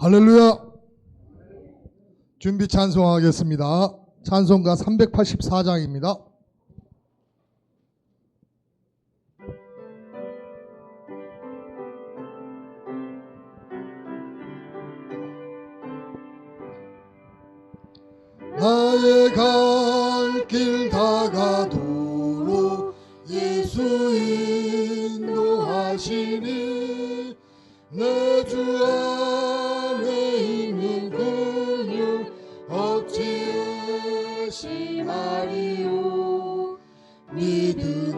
할렐루야. 준비 찬송하겠습니다. 찬송가 384장입니다. 나의 갈 길 다가도록 예수 인도하시니 내 주 안에 있는 근육 어찌 의심하리요. 믿음으로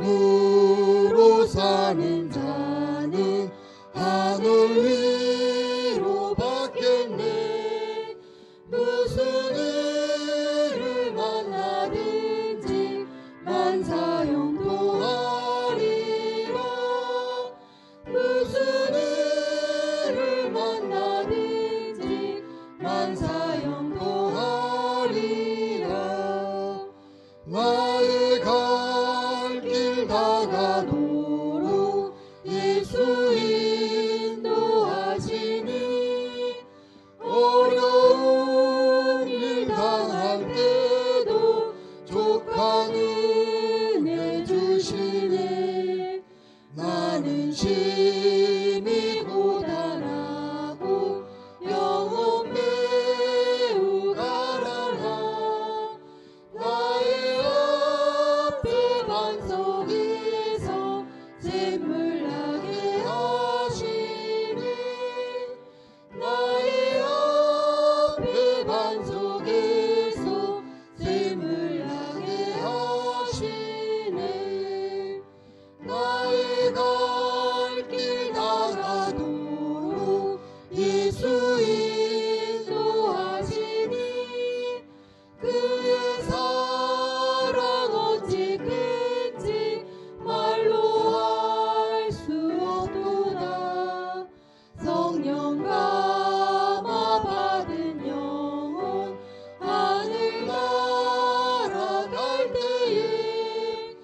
사는 자는 하늘 위로 받겠네. 무슨 일을 만나든지 만사형통하리라. 무슨 일을 만나든지 만사형통하리라. 나의 갈 길 다가도록 예수 인도하시니 어려운 일 당할 때도 족한 은혜 주시네. 나는 심히 고단하고 영혼 매우 가난하. 나의 앞에 반석에서 샘물 나게 하시네. 나의 앞에 반석에서 샘물 나게 하시네. 나의 갈 길 다가도록 예수 인도하시니 그의 사랑 어찌 큰지 말로 할 수 없도다. 성령 감화 받은 영혼 하늘 날아갈 때에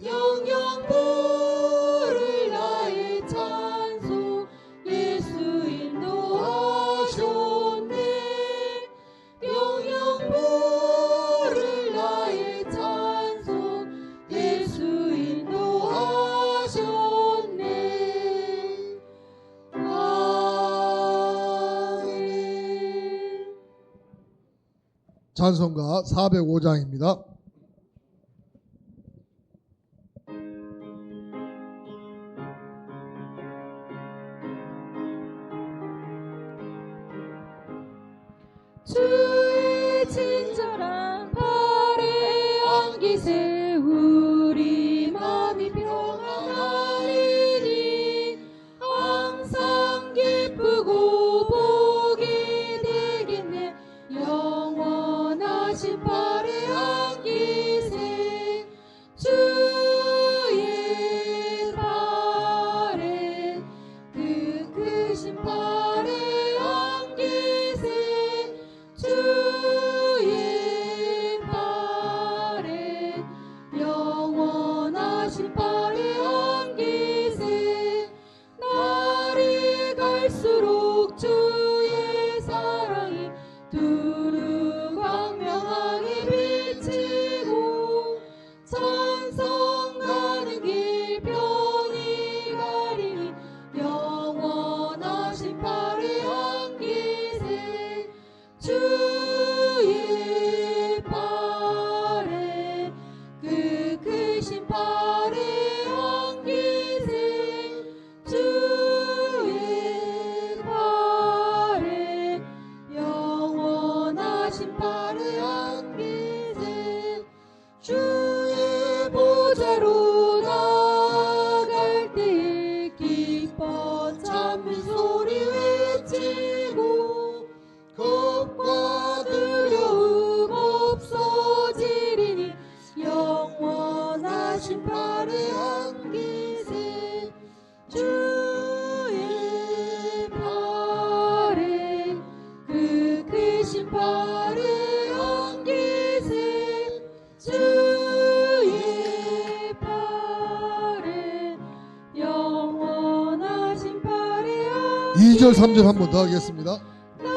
영영 부를 나의 찬송 예수 인도하셨네. 영영 부를 나의 찬송 예수 인도하셨네. 아멘. 찬송가 405장입니다. 주의 친절한 팔에 안기세 우리 맘이 평안하리니 항상 기쁘고 복이 되겠네. 영원하신 팔에 안기세 주의 팔에 그 크신 팔에 안기세 주의 팔에 영원하신 팔에 안기세. 날이 갈수록 주의 사랑이 두루 광명하게 비치고 천성 가는 길 편히 가리니 영원하신 팔에 안기세 주의 팔에 그 크신 팔에 안기세 주의 팔에 영원하신 팔에 안기세. 주의 보좌로 나아갈 때에 기뻐 찬미 소리 외치고 겁과 두려움 없어지리니 영원하신 팔에 안기세 주의 팔에 그 크신 팔에 안기세 주의 팔에 영원하신 팔에 안기세. 2절 3절 한 번 더 하겠습니다. 나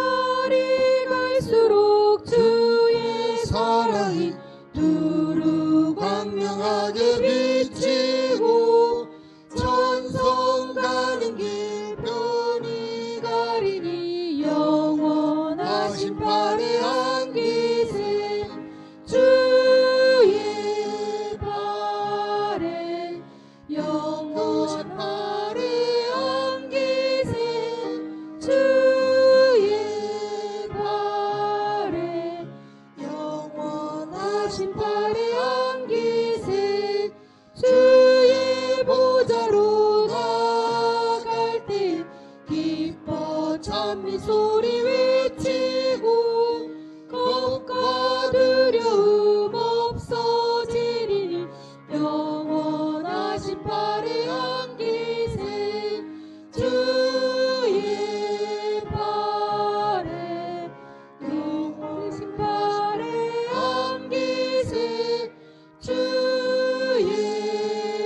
영원하신 발에 안기세 주의 발에 영원하신 발에 안기세 주의 보좌로 나갈 때 기뻐 찬미 소리 외치고 겁과 두려움 없어지리니 영원하신 발에 안기세 주의 발에 영원하신 발에 안기세 주의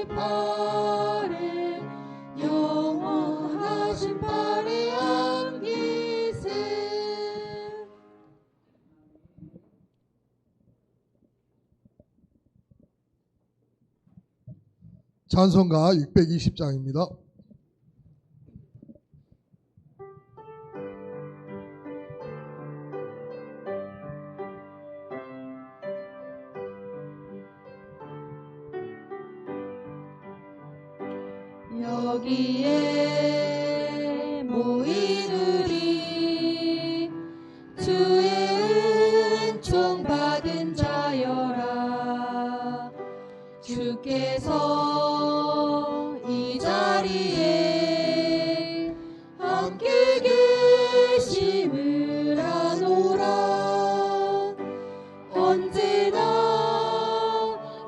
발에 영원하신 발에 안기세. 찬송가 620장입니다. 여기에 모인 우리 주의 은총 받은 자여라 주께서 이 자리에 함께 계심을 아노라 언제나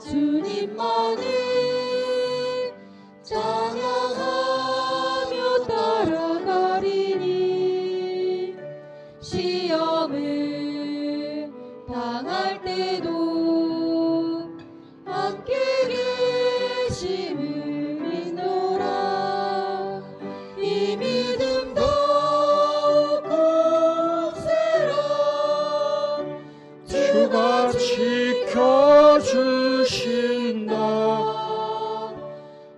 주님만을 찬양하며 따라가리니 시험을 당할 때도 함께 계심을 믿노라 이 믿음 더욱 굳세라 주가 지켜주신다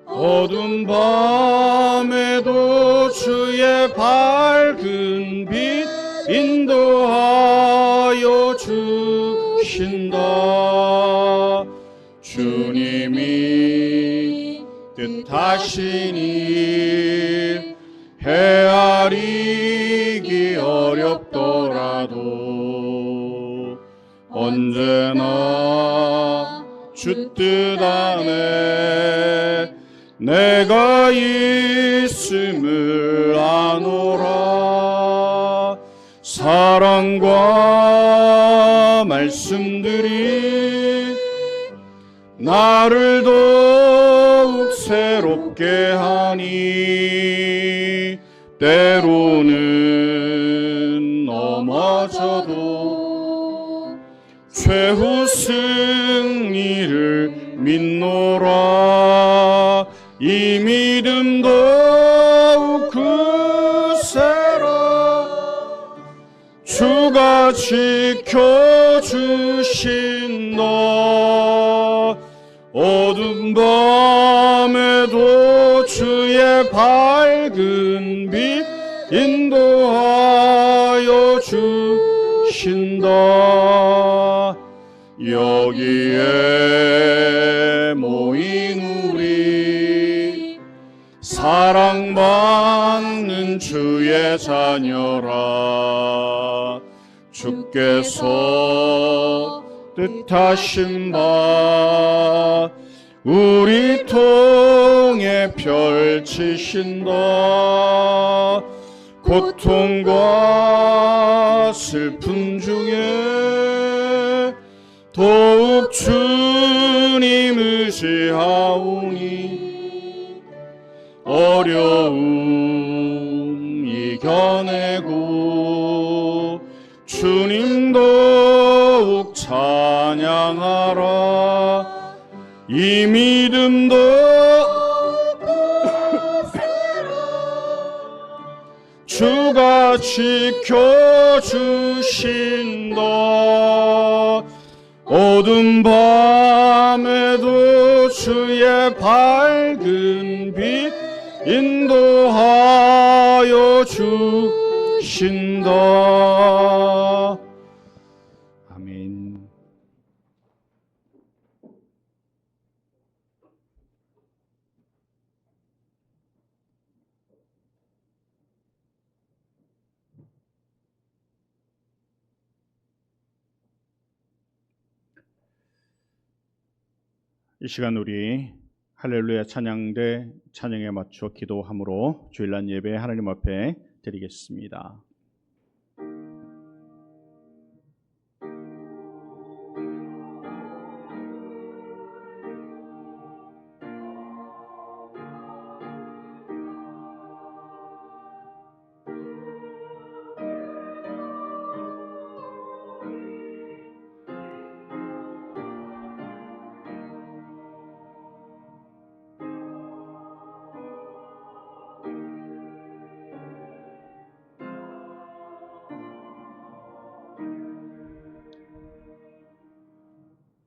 어두운 밤에도 주의 밝은 빛 인도하여 주신다 주님이 뜻하신 일 헤아리기 어렵더라도 언제나 주 뜻 안에 내가 있음을 아노라 사랑과 말씀들이 나를 더욱 새롭게 하니 때로는 넘어져도 최후 승리를 믿노라 이 믿음 더욱 굳세라 주가 지켜주신다 어두운 밤에도 주의 밝은 빛 인도하여 주신다 여기에 모인 우리 사랑받는 주의 자녀라 주께서 뜻하신 바 우리 통해 펼치신다 고통과 슬픔 중에 더욱 주님 의지하오니 어려움 이겨내고 주님 더욱 찬양하라 이 믿음도 주가 지켜주신다 어두운 밤에도 주의 밝은 빛 인도하여 주신다 아멘. 이 시간 우리 할렐루야 찬양대 찬양에 맞춰 기도함으로 주일날 예배 하나님 앞에 드리겠습니다.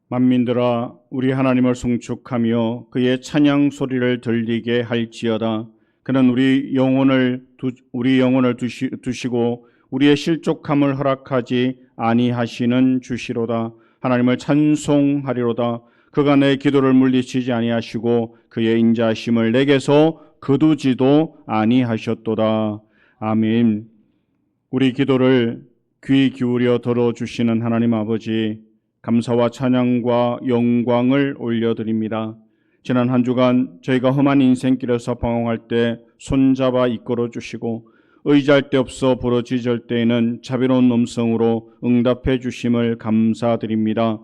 만민들아 우리 하나님을 송축하며 그의 찬양 소리를 들리게 할지어다. 그는 우리 영혼을 두시고 우리의 실족함을 허락하지 아니하시는 주시로다. 하나님을 찬송하리로다. 그가 내 기도를 물리치지 아니하시고 그의 인자하심을 내게서 거두지도 아니하셨도다. 아멘. 우리 기도를 귀 기울여 들어주시는 하나님 아버지, 감사와 찬양과 영광을 올려드립니다. 지난 한 주간 저희가 험한 인생길에서 방황할 때 손잡아 이끌어 주시고 의지할 데 없어 부러지질 때에는 자비로운 음성으로 응답해 주심을 감사드립니다.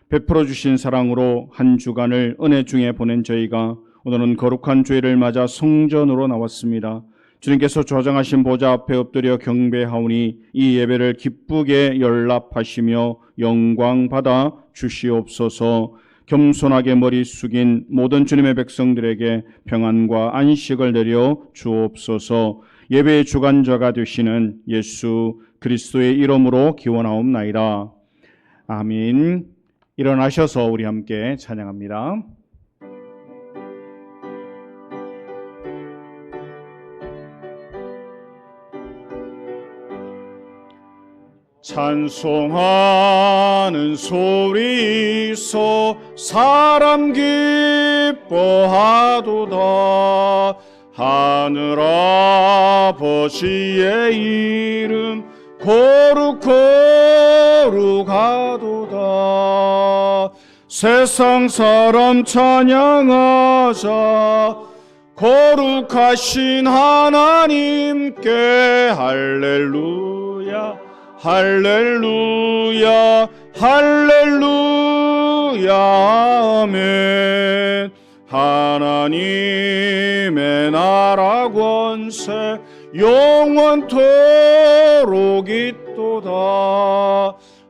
베풀어 주신 사랑으로 한 주간을 은혜 중에 보낸 저희가 오늘은 거룩한 주일을 맞아 성전으로 나왔습니다. 주님께서 조장하신 보좌 앞에 엎드려 경배하오니 이 예배를 기쁘게 연락하시며 영광 받아 주시옵소서. 겸손하게 머리 숙인 모든 주님의 백성들에게 평안과 안식을 내려 주옵소서. 예배의 주관자가 되시는 예수 그리스도의 이름으로 기원하옵나이다. 아멘. 일어나셔서 우리 함께 찬양합니다. 찬송하는 소리 있어 사람 기뻐하도다. 하늘 아버지의 이름 거룩하도다. 세상 사람 찬양하자. 거룩하신 하나님께 할렐루야 할렐루야 할렐루야 아멘. 하나님의 나라 권세 영원토록 있도다.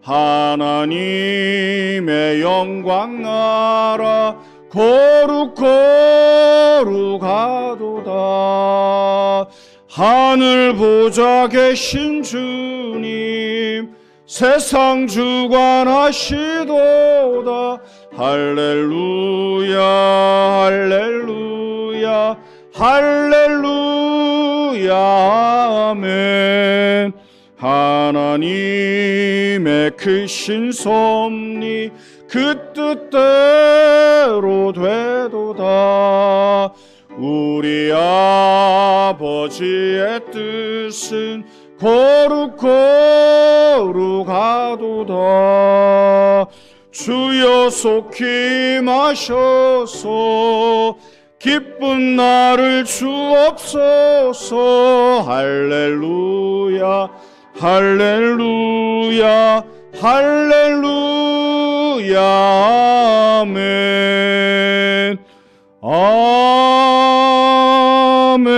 하나님의 영광 나라 거룩하도다. 하늘 보좌 계신 주님 세상 주관하시도다. 할렐루야 할렐루야 할렐루야 아멘. 하나님의 크신 섭리 그 뜻대로 되도다. 우리 아버지의 뜻은 거룩하도다. 주여 속히 마셔서 기쁜 날을 주옵소서. 할렐루야 할렐루야 할렐루야 아멘. 아멘.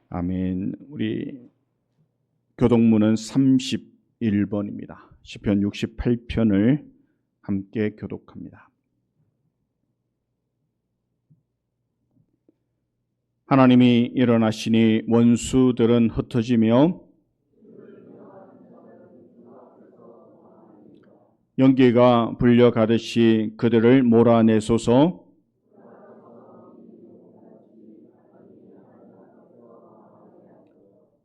아멘. 우리 교독문은 31번입니다. 시편 68편을 함께 교독합니다. 하나님이 일어나시니 원수들은 흩어지며 연기가 불려가듯이 그들을 몰아내소서.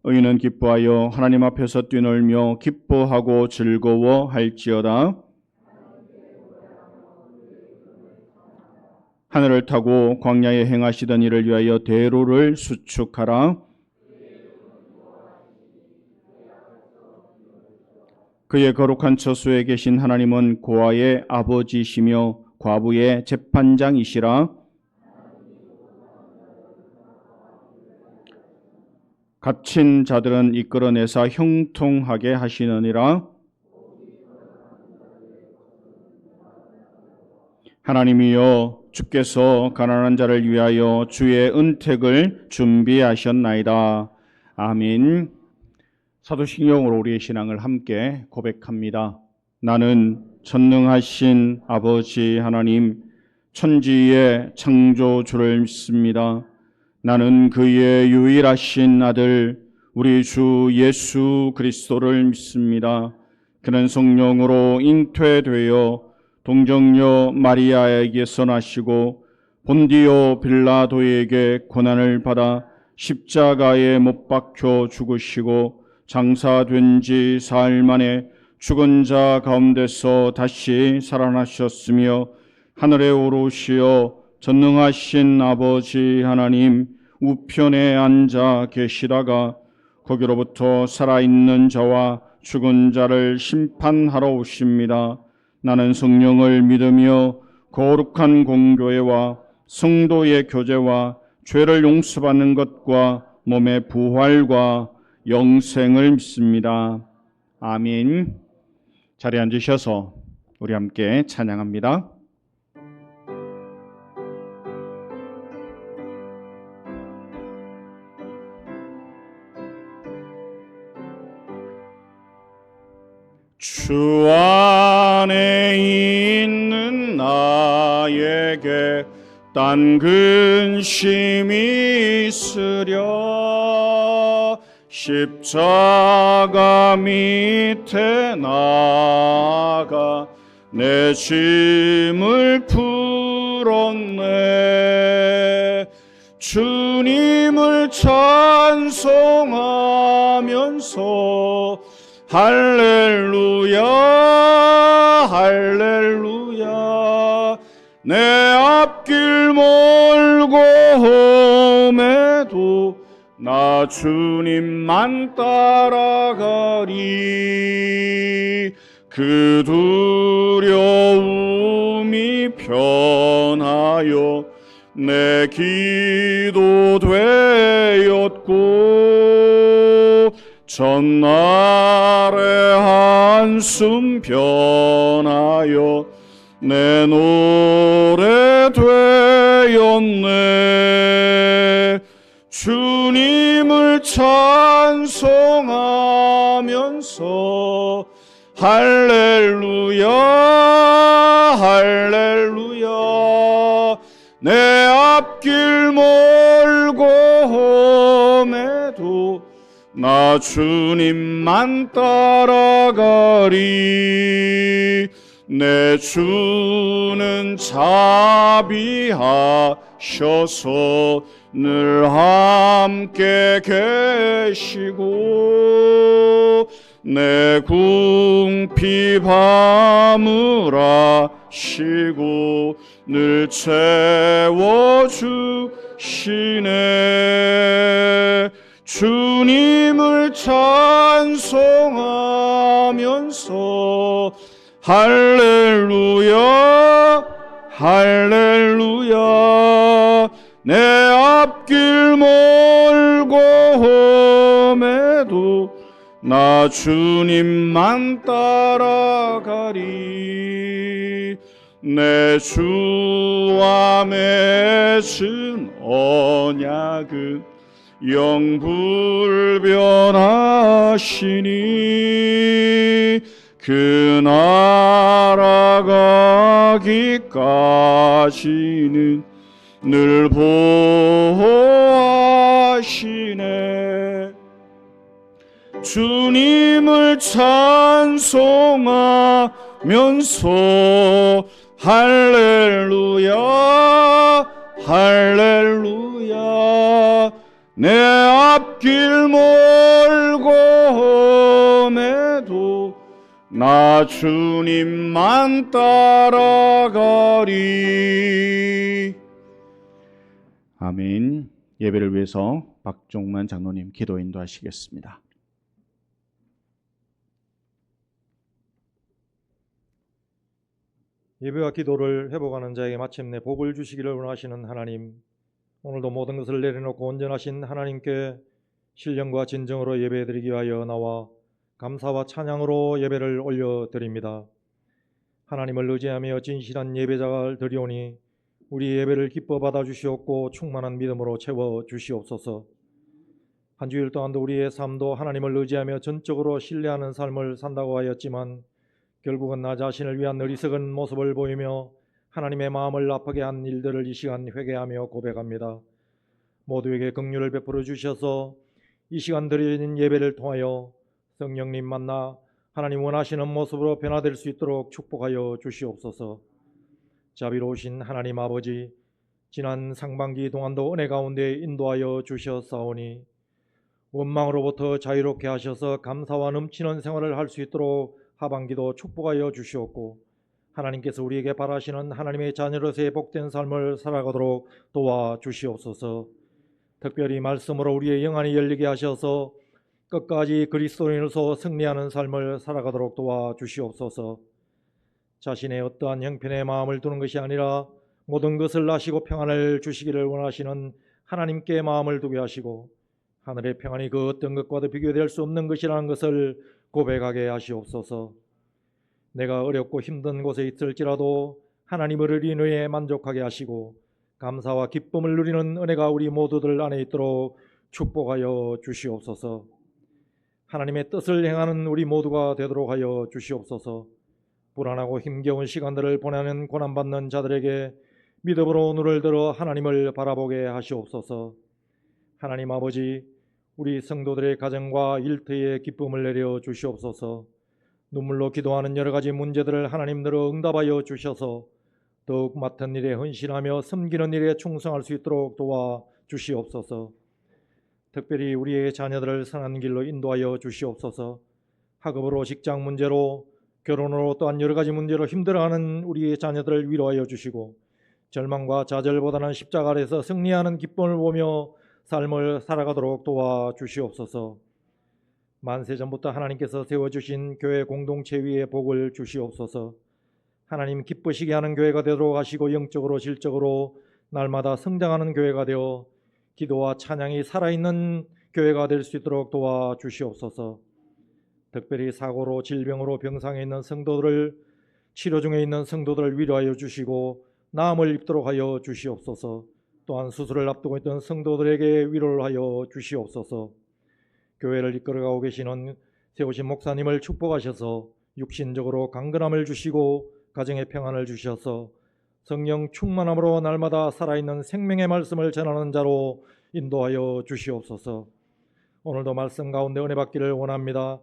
의인은 기뻐하여 하나님 앞에서 뛰놀며 기뻐하고 즐거워할지어다. 하늘을 타고 광야에 행하시던 일을 위하여 대로를 수축하라. 그의 거룩한 처소에 계신 하나님은 고아의 아버지시며 과부의 재판장이시라. 갇힌 자들은 이끌어내사 형통하게 하시느니라. 하나님이여, 주께서 가난한 자를 위하여 주의 은택을 준비하셨나이다. 아멘. 사도신경으로 우리의 신앙을 함께 고백합니다. 나는 전능하신 아버지 하나님, 천지의 창조주를 믿습니다. 나는 그의 유일하신 아들 우리 주 예수 그리스도를 믿습니다. 그는 성령으로 잉태되어 동정녀 마리아에게서 나시고 본디오 빌라도에게 고난을 받아 십자가에 못 박혀 죽으시고 장사된 지 사흘 만에 죽은 자 가운데서 다시 살아나셨으며 하늘에 오르시어 전능하신 아버지 하나님 우편에 앉아 계시다가 거기로부터 살아있는 자와 죽은 자를 심판하러 오십니다. 나는 성령을 믿으며 거룩한 공교회와 성도의 교제와 죄를 용서받는 것과 몸의 부활과 영생을 믿습니다. 아멘. 자리에 앉으셔서 우리 함께 찬양합니다. 주 안에 있는 나에게 딴 근심이 있으랴. 십자가 밑에 나가 내 짐을 풀었네. 주님을 찬송하면서 할렐루야 할렐루야. 내 앞길 멀고 험해도 나 주님만 따라가리. 그 두려움이 변하여 내 기도 되었고 전날의 한숨 변하여 내 노래 되었네. 주님을 찬송하면서 할렐루야 할렐루야. 내 앞길 멀고 험해도 나 주님만 따라가리. 내 주는 자비하셔서 늘 함께 계시고 내 궁핍함을 아시고 늘 채워주시네. 주님을 찬송하면서 할렐루야 할렐루야. 내 앞길 멀고 험해도 나 주님만 따라가리. 내 주와 맺은 언약은 영불변하시니 그 나라 가기까지는 늘 보호하시네. 주님을 찬송하면서 할렐루야 할렐루야. 내 앞길 멀고 험해도 나 주님만 따라가리. 아멘. 예배를 위해서 박종만 장로님 기도 인도하시겠습니다. 예배와 기도를 회복하는 자에게 마침내 복을 주시기를 원하시는 하나님, 오늘도 모든 것을 내려놓고 온전하신 하나님께 신령과 진정으로 예배드리기 위하여 나와 감사와 찬양으로 예배를 올려드립니다. 하나님을 의지하며 진실한 예배자가 되리오니 우리 예배를 기뻐 받아 주시옵고 충만한 믿음으로 채워 주시옵소서. 한 주일 동안도 우리의 삶도 하나님을 의지하며 전적으로 신뢰하는 삶을 산다고 하였지만 결국은 나 자신을 위한 어리석은 모습을 보이며 하나님의 마음을 아프게 한 일들을 이 시간 회개하며 고백합니다. 모두에게 긍휼을 베풀어 주셔서 이 시간 드리는 예배를 통하여 성령님 만나 하나님 원하시는 모습으로 변화될 수 있도록 축복하여 주시옵소서. 자비로우신 하나님 아버지, 지난 상반기 동안도 은혜 가운데 인도하여 주셨사오니 원망으로부터 자유롭게 하셔서 감사와 넘치는 생활을 할 수 있도록 하반기도 축복하여 주시옵고 하나님께서 우리에게 바라시는 하나님의 자녀로서의 복된 삶을 살아가도록 도와주시옵소서. 특별히 말씀으로 우리의 영안이 열리게 하셔서 끝까지 그리스도인으로서 승리하는 삶을 살아가도록 도와주시옵소서. 자신의 어떠한 형편의 마음을 두는 것이 아니라 모든 것을 아시고 평안을 주시기를 원하시는 하나님께 마음을 두게 하시고 하늘의 평안이 그 어떤 것과도 비교될 수 없는 것이라는 것을 고백하게 하시옵소서. 내가 어렵고 힘든 곳에 있을지라도 하나님을 인하여 만족하게 하시고 감사와 기쁨을 누리는 은혜가 우리 모두들 안에 있도록 축복하여 주시옵소서. 하나님의 뜻을 행하는 우리 모두가 되도록 하여 주시옵소서. 불안하고 힘겨운 시간들을 보내는 고난받는 자들에게 믿음으로 눈을 들어 하나님을 바라보게 하시옵소서. 하나님 아버지, 우리 성도들의 가정과 일터에 기쁨을 내려 주시옵소서. 눈물로 기도하는 여러 가지 문제들을 하나님들로 응답하여 주셔서 더욱 맡은 일에 헌신하며 섬기는 일에 충성할 수 있도록 도와 주시옵소서. 특별히 우리의 자녀들을 선한 길로 인도하여 주시옵소서. 학업으로 직장 문제로 결혼으로 또한 여러 가지 문제로 힘들어하는 우리의 자녀들을 위로하여 주시고 절망과 좌절보다는 십자가 아래서 승리하는 기쁨을 보며 삶을 살아가도록 도와주시옵소서. 만세전부터 하나님께서 세워주신 교회 공동체 위에 복을 주시옵소서. 하나님 기쁘시게 하는 교회가 되도록 하시고 영적으로 질적으로 날마다 성장하는 교회가 되어 기도와 찬양이 살아있는 교회가 될 수 있도록 도와주시옵소서. 특별히 사고로 질병으로 병상에 있는 성도들을 치료 중에 있는 성도들을 위로하여 주시고 나음을 입도록 하여 주시옵소서. 또한 수술을 앞두고 있던 성도들에게 위로를 하여 주시옵소서. 교회를 이끌어가고 계시는 세우신 목사님을 축복하셔서 육신적으로 강건함을 주시고 가정의 평안을 주셔서 성령 충만함으로 날마다 살아있는 생명의 말씀을 전하는 자로 인도하여 주시옵소서. 오늘도 말씀 가운데 은혜 받기를 원합니다.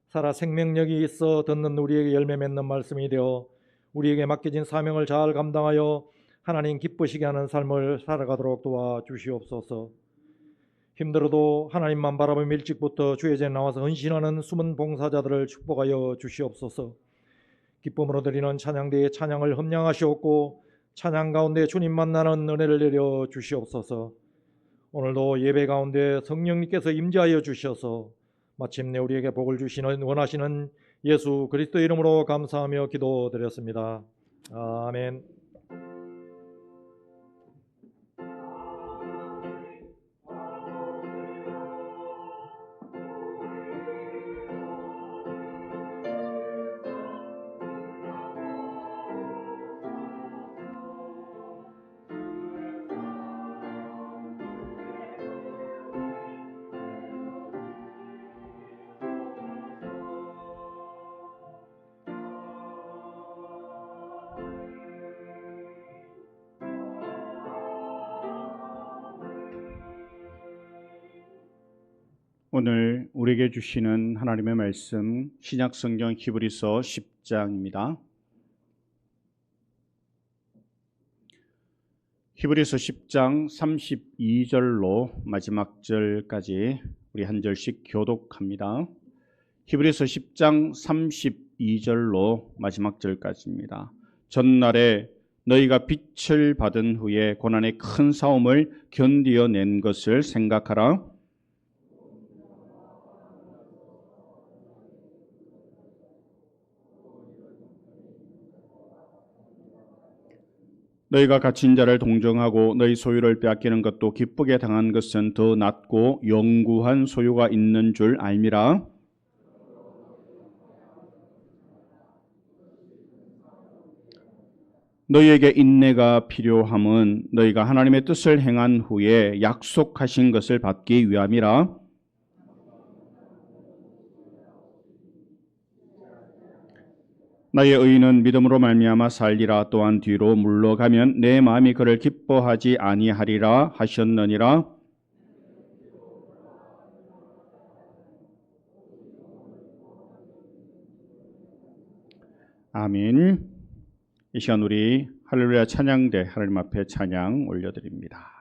살아 생명력이 있어 듣는 우리에게 열매 맺는 말씀이 되어 우리에게 맡겨진 사명을 잘 감당하여 하나님 기쁘시게 하는 삶을 살아가도록 도와주시옵소서. 힘들어도 하나님만 바라보며 일찍부터 주의 전에 나와서 헌신하는 숨은 봉사자들을 축복하여 주시옵소서. 기쁨으로 드리는 찬양대의 찬양을 흠량하시옵고 찬양 가운데 주님 만나는 은혜를 내려 주시옵소서. 오늘도 예배 가운데 성령님께서 임재하여 주셔서 마침내 우리에게 복을 주시는 원하시는 예수 그리스도 이름으로 감사하며 기도드렸습니다. 아멘. 오늘 우리에게 주시는 하나님의 말씀 신약성경 히브리서 10장입니다. 히브리서 10장 32절로 마지막 절까지 우리 한 절씩 교독합니다. 히브리서 10장 32절로 마지막 절까지입니다. 전날에 너희가 빛을 받은 후에 고난의 큰 싸움을 견디어낸 것을 생각하라. 너희가 갇힌 자를 동정하고 너희 소유를 빼앗기는 것도 기쁘게 당한 것은 더 낫고 영구한 소유가 있는 줄 알미라. 너희에게 인내가 필요함은 너희가 하나님의 뜻을 행한 후에 약속하신 것을 받기 위함이라. 나의 의인은 믿음으로 말미암아 살리라. 또한 뒤로 물러가면 내 마음이 그를 기뻐하지 아니하리라 하셨느니라. 아멘. 이 시간 우리 할렐루야 찬양대 하나님 앞에 찬양 올려드립니다.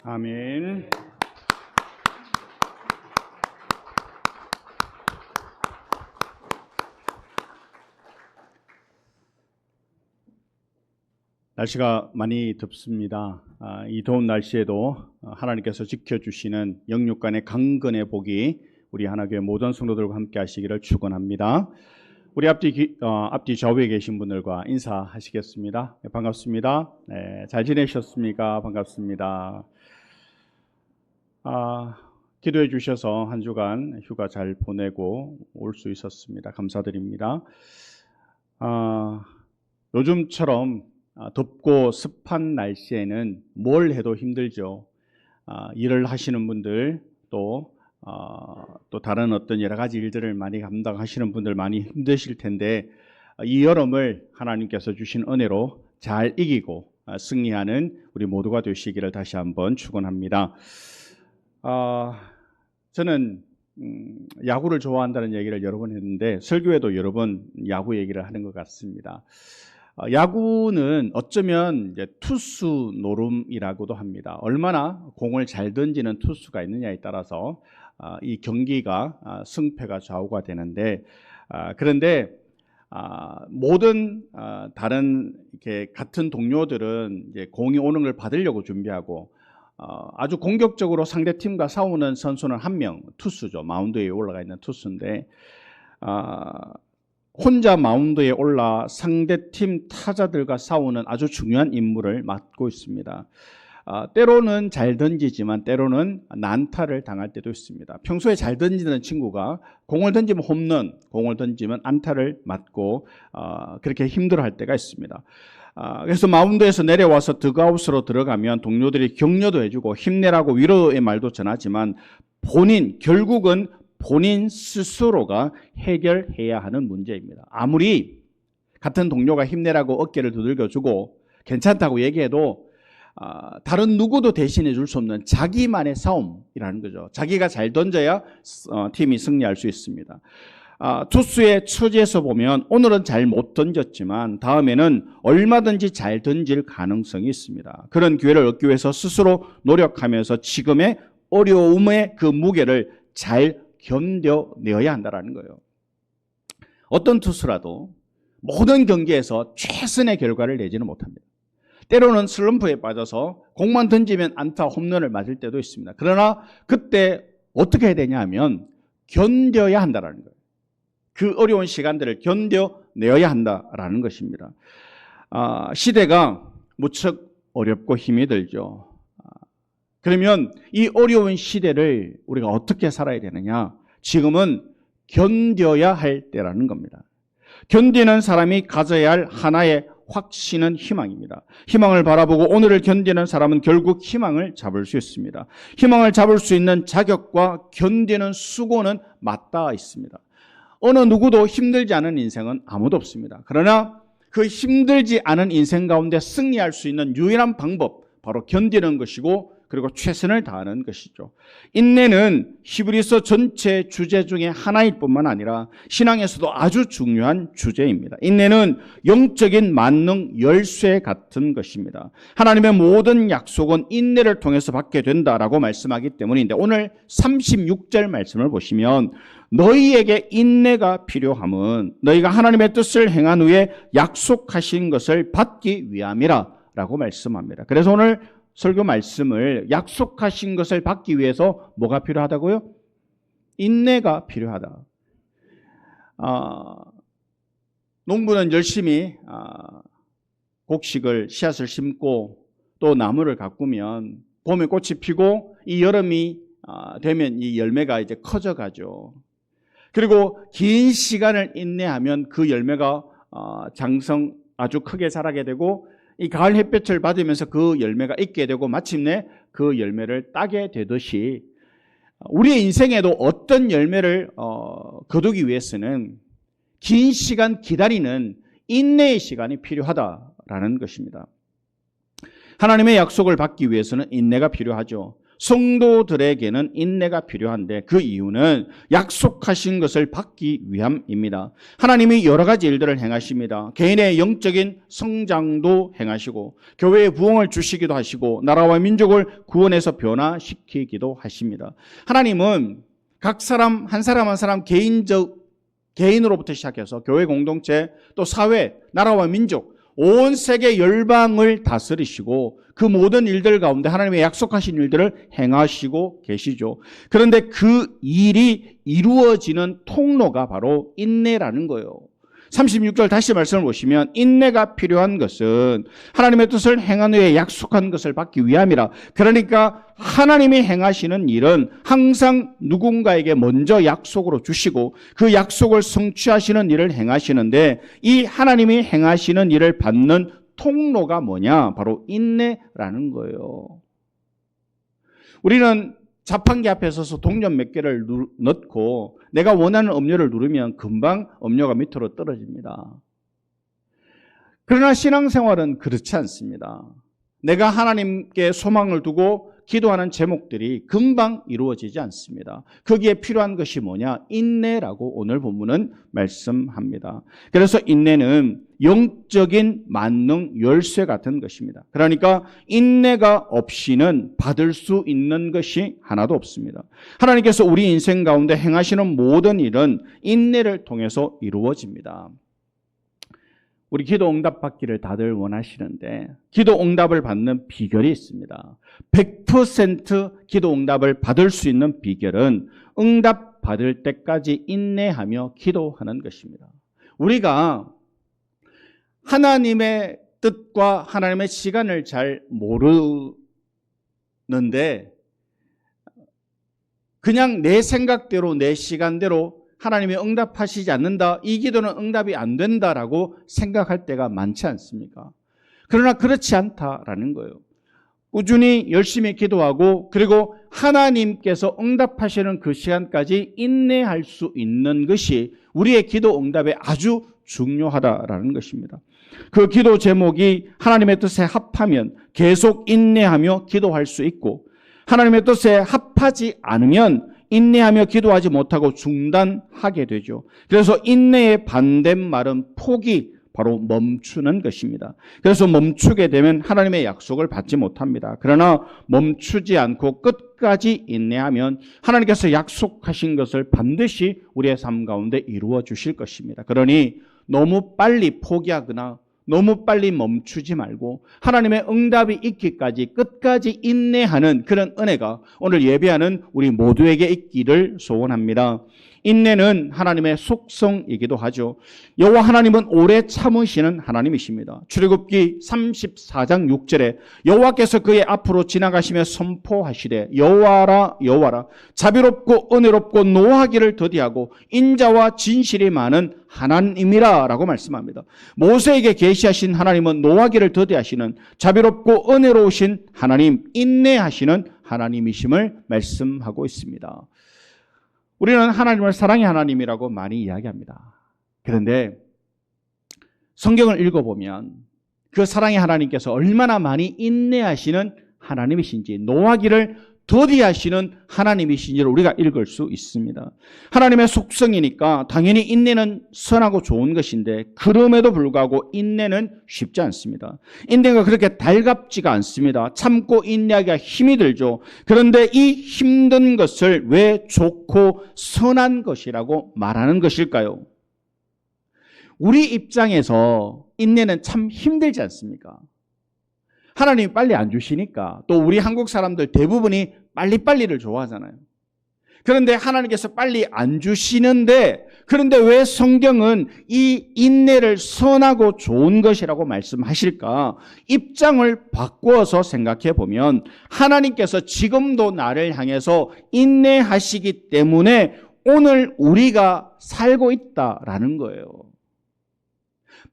아멘. 날씨가 많이 덥습니다. 이 더운 날씨에도 하나님께서 지켜주시는 영육간의 강건의 복이 우리 하나교회 모든 성도들과 함께 하시기를 축원합니다. 우리 앞뒤 좌우에 계신 분들과 인사하시겠습니다. 네, 반갑습니다. 네, 잘 지내셨습니까? 반갑습니다. 기도해 주셔서 한 주간 휴가 잘 보내고 올 수 있었습니다. 감사드립니다. 요즘처럼 덥고 습한 날씨에는 뭘 해도 힘들죠. 일을 하시는 분들 또 다른 어떤 여러 가지 일들을 많이 감당하시는 분들 많이 힘드실 텐데 이 여름을 하나님께서 주신 은혜로 잘 이기고 승리하는 우리 모두가 되시기를 다시 한번 축원합니다. 저는 야구를 좋아한다는 얘기를 여러 번 했는데 설교에도 여러 번 야구 얘기를 하는 것 같습니다. 야구는 어쩌면 이제 투수 노름이라고도 합니다. 얼마나 공을 잘 던지는 투수가 있느냐에 따라서 이 경기가 승패가 좌우가 되는데, 그런데 모든 다른 이렇게 같은 동료들은 이제 공이 오는 걸 받으려고 준비하고, 아주 공격적으로 상대 팀과 싸우는 선수는 한 명, 투수죠. 마운드에 올라가 있는 투수인데, 혼자 마운드에 올라 상대팀 타자들과 싸우는 아주 중요한 임무를 맡고 있습니다. 때로는 잘 던지지만 때로는 난타를 당할 때도 있습니다. 평소에 잘 던지는 친구가 공을 던지면 홈런, 공을 던지면 안타를 맞고 그렇게 힘들어할 때가 있습니다. 그래서 마운드에서 내려와서 덕아웃으로 들어가면 동료들이 격려도 해주고 힘내라고 위로의 말도 전하지만 결국은 본인 스스로가 해결해야 하는 문제입니다. 아무리 같은 동료가 힘내라고 어깨를 두들겨주고 괜찮다고 얘기해도 다른 누구도 대신해 줄 수 없는 자기만의 싸움이라는 거죠. 자기가 잘 던져야 팀이 승리할 수 있습니다. 투수의 처지에서 보면 오늘은 잘 못 던졌지만 다음에는 얼마든지 잘 던질 가능성이 있습니다. 그런 기회를 얻기 위해서 스스로 노력하면서 지금의 어려움의 그 무게를 잘 견뎌내어야 한다는 거예요. 어떤 투수라도 모든 경기에서 최선의 결과를 내지는 못합니다. 때로는 슬럼프에 빠져서 공만 던지면 안타, 홈런을 맞을 때도 있습니다. 그러나 그때 어떻게 해야 되냐 하면 견뎌야 한다는 거예요. 그 어려운 시간들을 견뎌내어야 한다라는 것입니다. 시대가 무척 어렵고 힘이 들죠. 그러면 이 어려운 시대를 우리가 어떻게 살아야 되느냐? 지금은 견뎌야 할 때라는 겁니다. 견디는 사람이 가져야 할 하나의 확신은 희망입니다. 희망을 바라보고 오늘을 견디는 사람은 결국 희망을 잡을 수 있습니다. 희망을 잡을 수 있는 자격과 견디는 수고는 맞닿아 있습니다. 어느 누구도 힘들지 않은 인생은 아무도 없습니다. 그러나 그 힘들지 않은 인생 가운데 승리할 수 있는 유일한 방법, 바로 견디는 것이고 그리고 최선을 다하는 것이죠. 인내는 히브리서 전체 주제 중에 하나일 뿐만 아니라 신앙에서도 아주 중요한 주제입니다. 인내는 영적인 만능 열쇠 같은 것입니다. 하나님의 모든 약속은 인내를 통해서 받게 된다라고 말씀하기 때문인데, 오늘 36절 말씀을 보시면 너희에게 인내가 필요함은 너희가 하나님의 뜻을 행한 후에 약속하신 것을 받기 위함이라 라고 말씀합니다. 그래서 오늘 설교 말씀을 약속하신 것을 받기 위해서 뭐가 필요하다고요? 인내가 필요하다. 농부는 열심히 곡식을 씨앗을 심고 또 나무를 가꾸면 봄에 꽃이 피고 이 여름이 되면 이 열매가 이제 커져가죠. 그리고 긴 시간을 인내하면 그 열매가 장성 아주 크게 자라게 되고 이 가을 햇볕을 받으면서 그 열매가 익게 되고 마침내 그 열매를 따게 되듯이 우리의 인생에도 어떤 열매를 거두기 위해서는 긴 시간 기다리는 인내의 시간이 필요하다라는 것입니다. 하나님의 약속을 받기 위해서는 인내가 필요하죠. 성도들에게는 인내가 필요한데 그 이유는 약속하신 것을 받기 위함입니다. 하나님이 여러 가지 일들을 행하십니다. 개인의 영적인 성장도 행하시고 교회의 부흥을 주시기도 하시고 나라와 민족을 구원해서 변화시키기도 하십니다. 하나님은 각 사람 한 사람 한 사람 개인으로부터 시작해서 교회 공동체 또 사회, 나라와 민족 온 세계 열방을 다스리시고 그 모든 일들 가운데 하나님의 약속하신 일들을 행하시고 계시죠. 그런데 그 일이 이루어지는 통로가 바로 인내라는 거예요. 36절 다시 말씀을 보시면 인내가 필요한 것은 하나님의 뜻을 행한 후에 약속한 것을 받기 위함이라. 그러니까 하나님이 행하시는 일은 항상 누군가에게 먼저 약속으로 주시고 그 약속을 성취하시는 일을 행하시는데 이 하나님이 행하시는 일을 받는 통로가 뭐냐? 바로 인내라는 거예요. 우리는 자판기 앞에 서서 동전 몇 개를 넣고 내가 원하는 음료를 누르면 금방 음료가 밑으로 떨어집니다. 그러나 신앙생활은 그렇지 않습니다. 내가 하나님께 소망을 두고 기도하는 제목들이 금방 이루어지지 않습니다. 거기에 필요한 것이 뭐냐? 인내라고 오늘 본문은 말씀합니다. 그래서 인내는 영적인 만능 열쇠 같은 것입니다. 그러니까 인내가 없이는 받을 수 있는 것이 하나도 없습니다. 하나님께서 우리 인생 가운데 행하시는 모든 일은 인내를 통해서 이루어집니다. 우리 기도 응답 받기를 다들 원하시는데 기도 응답을 받는 비결이 있습니다. 100% 기도 응답을 받을 수 있는 비결은 응답 받을 때까지 인내하며 기도하는 것입니다. 우리가 하나님의 뜻과 하나님의 시간을 잘 모르는데 그냥 내 생각대로 내 시간대로 하나님이 응답하시지 않는다, 이 기도는 응답이 안 된다라고 생각할 때가 많지 않습니까? 그러나 그렇지 않다라는 거예요. 꾸준히 열심히 기도하고 그리고 하나님께서 응답하시는 그 시간까지 인내할 수 있는 것이 우리의 기도 응답에 아주 중요하다라는 것입니다. 그 기도 제목이 하나님의 뜻에 합하면 계속 인내하며 기도할 수 있고 하나님의 뜻에 합하지 않으면 인내하며 기도하지 못하고 중단하게 되죠. 그래서 인내의 반대말은 포기, 바로 멈추는 것입니다. 그래서 멈추게 되면 하나님의 약속을 받지 못합니다. 그러나 멈추지 않고 끝까지 인내하면 하나님께서 약속하신 것을 반드시 우리의 삶 가운데 이루어 주실 것입니다. 그러니 너무 빨리 포기하거나 너무 빨리 멈추지 말고 하나님의 응답이 있기까지 끝까지 인내하는 그런 은혜가 오늘 예배하는 우리 모두에게 있기를 소원합니다. 인내는 하나님의 속성이기도 하죠. 여호와 하나님은 오래 참으시는 하나님이십니다. 출애굽기 34장 6절에 여호와께서 그의 앞으로 지나가시며 선포하시되 여호와라 여호와라 자비롭고 은혜롭고 노하기를 더디하고 인자와 진실이 많은 하나님이라 라고 말씀합니다. 모세에게 계시하신 하나님은 노하기를 더디하시는 자비롭고 은혜로우신 하나님, 인내하시는 하나님이심을 말씀하고 있습니다. 우리는 하나님을 사랑의 하나님이라고 많이 이야기합니다. 그런데 성경을 읽어보면 그 사랑의 하나님께서 얼마나 많이 인내하시는 하나님이신지, 노하기를 더디하시는 하나님이신지를 우리가 읽을 수 있습니다. 하나님의 속성이니까 당연히 인내는 선하고 좋은 것인데 그럼에도 불구하고 인내는 쉽지 않습니다. 인내가 그렇게 달갑지가 않습니다. 참고 인내하기가 힘이 들죠. 그런데 이 힘든 것을 왜 좋고 선한 것이라고 말하는 것일까요? 우리 입장에서 인내는 참 힘들지 않습니까? 하나님이 빨리 안 주시니까, 또 우리 한국 사람들 대부분이 빨리빨리를 좋아하잖아요. 그런데 하나님께서 빨리 안 주시는데, 그런데 왜 성경은 이 인내를 선하고 좋은 것이라고 말씀하실까? 입장을 바꾸어서 생각해 보면 하나님께서 지금도 나를 향해서 인내하시기 때문에 오늘 우리가 살고 있다라는 거예요.